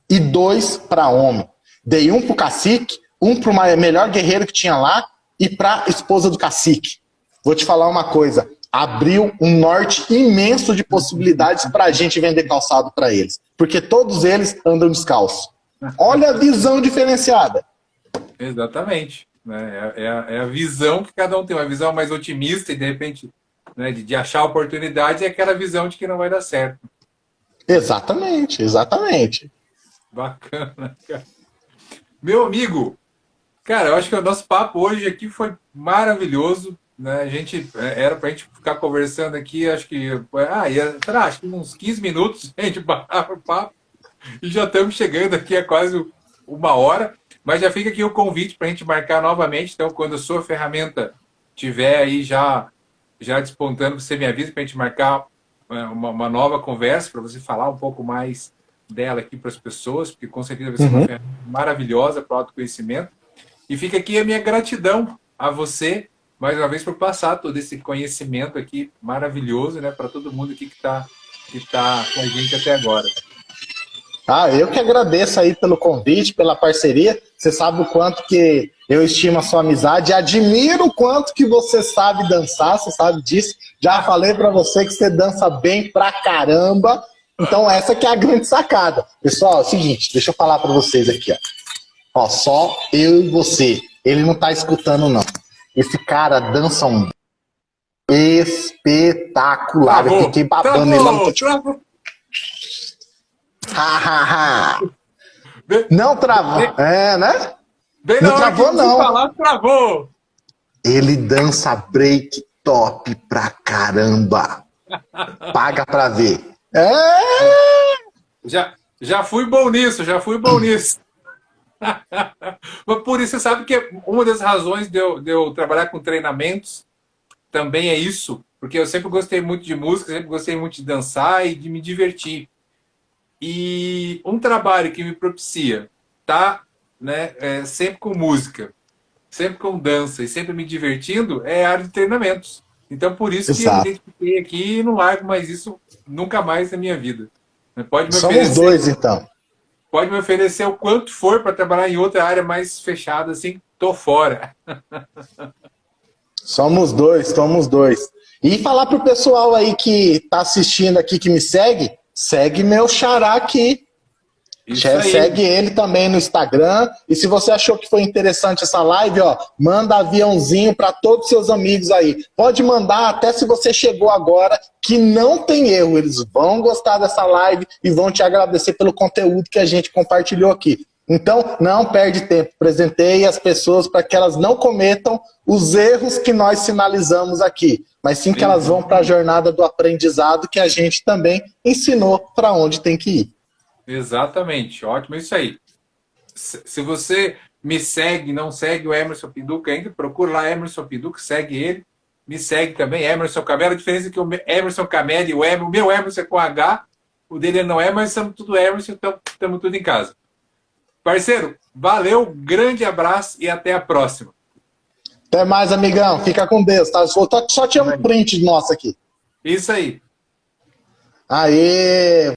e 2 para homem. Dei um para o cacique, um para o melhor guerreiro que tinha lá e para a esposa do cacique. Vou te falar uma coisa. Abriu um norte imenso de possibilidades para a gente vender calçado para eles. Porque todos eles andam descalços. Olha a visão diferenciada. Exatamente. É a visão que cada um tem. Uma visão mais otimista e, de repente... Né, de achar oportunidade, é aquela visão de que não vai dar certo. Exatamente, exatamente. Bacana, cara. Meu amigo, cara, eu acho que o nosso papo hoje aqui foi maravilhoso, né, a gente era pra gente ficar conversando aqui, acho que acho que uns 15 minutos, a gente batava o papo e já estamos chegando aqui a quase uma hora, mas já fica aqui o convite para a gente marcar novamente. Então, quando a sua ferramenta tiver aí já despontando, você me avisa para a gente marcar uma nova conversa, para você falar um pouco mais dela aqui para as pessoas, porque com certeza vai ser uma ferramenta maravilhosa para o autoconhecimento. E fica aqui a minha gratidão a você, mais uma vez, por passar todo esse conhecimento aqui maravilhoso, né, para todo mundo aqui que tá com a gente até agora. Ah, eu que agradeço aí pelo convite, pela parceria. Você sabe o quanto que eu estimo a sua amizade, admiro o quanto que você sabe dançar, você sabe disso. Já falei pra você que você dança bem pra caramba. Então essa que é a grande sacada. Pessoal, é o seguinte, deixa eu falar pra vocês aqui, ó. Ó, só eu e você. Ele não tá escutando, não. Esse cara dança um espetacular. Travou, Eu fiquei babando ele lá no... travou. Não travou, né? Bem Não na hora travou, que não. falar, travou. Ele dança break top pra caramba. Paga pra ver. Já fui bom nisso, já fui bom nisso. Mas por isso, você sabe que uma das razões de eu trabalhar com treinamentos também é isso, porque eu sempre gostei muito de música, sempre gostei muito de dançar e de me divertir. E um trabalho que me propicia tá, né, sempre com música, sempre com dança e sempre me divertindo é a área de treinamentos. Então, por isso que eu me Exato. identifiquei aqui e não largo mais isso nunca mais na minha vida. Pode me Somos oferecer, dois, então. pode me oferecer o quanto for para trabalhar em outra área mais fechada, assim, tô fora. Somos dois, somos dois. E falar pro pessoal aí que tá assistindo aqui, que me segue meu xará aqui. Isso aí. Segue ele também no Instagram. E se você achou que foi interessante essa live, ó, manda aviãozinho para todos os seus amigos aí. Pode mandar até se você chegou agora, que não tem erro. Eles vão gostar dessa live e vão te agradecer pelo conteúdo que a gente compartilhou aqui. Então, não perde tempo. Presenteie as pessoas para que elas não cometam os erros que nós sinalizamos aqui, mas sim que elas vão para a jornada do aprendizado que a gente também ensinou para onde tem que ir. Exatamente, ótimo, isso aí. Se você me segue, não segue o Emerson Pinduca ainda, procura lá Emerson Pinduca, segue ele, me segue também, Emerson Camelo. A diferença é que o Emerson Camelo e o meu Emerson é com H, o dele não é, mas somos tudo Emerson, então estamos tudo em casa. Parceiro, valeu, grande abraço e até a próxima. Até mais, amigão. Fica com Deus, tá? Só tinha um print nosso aqui. Isso aí. Aê!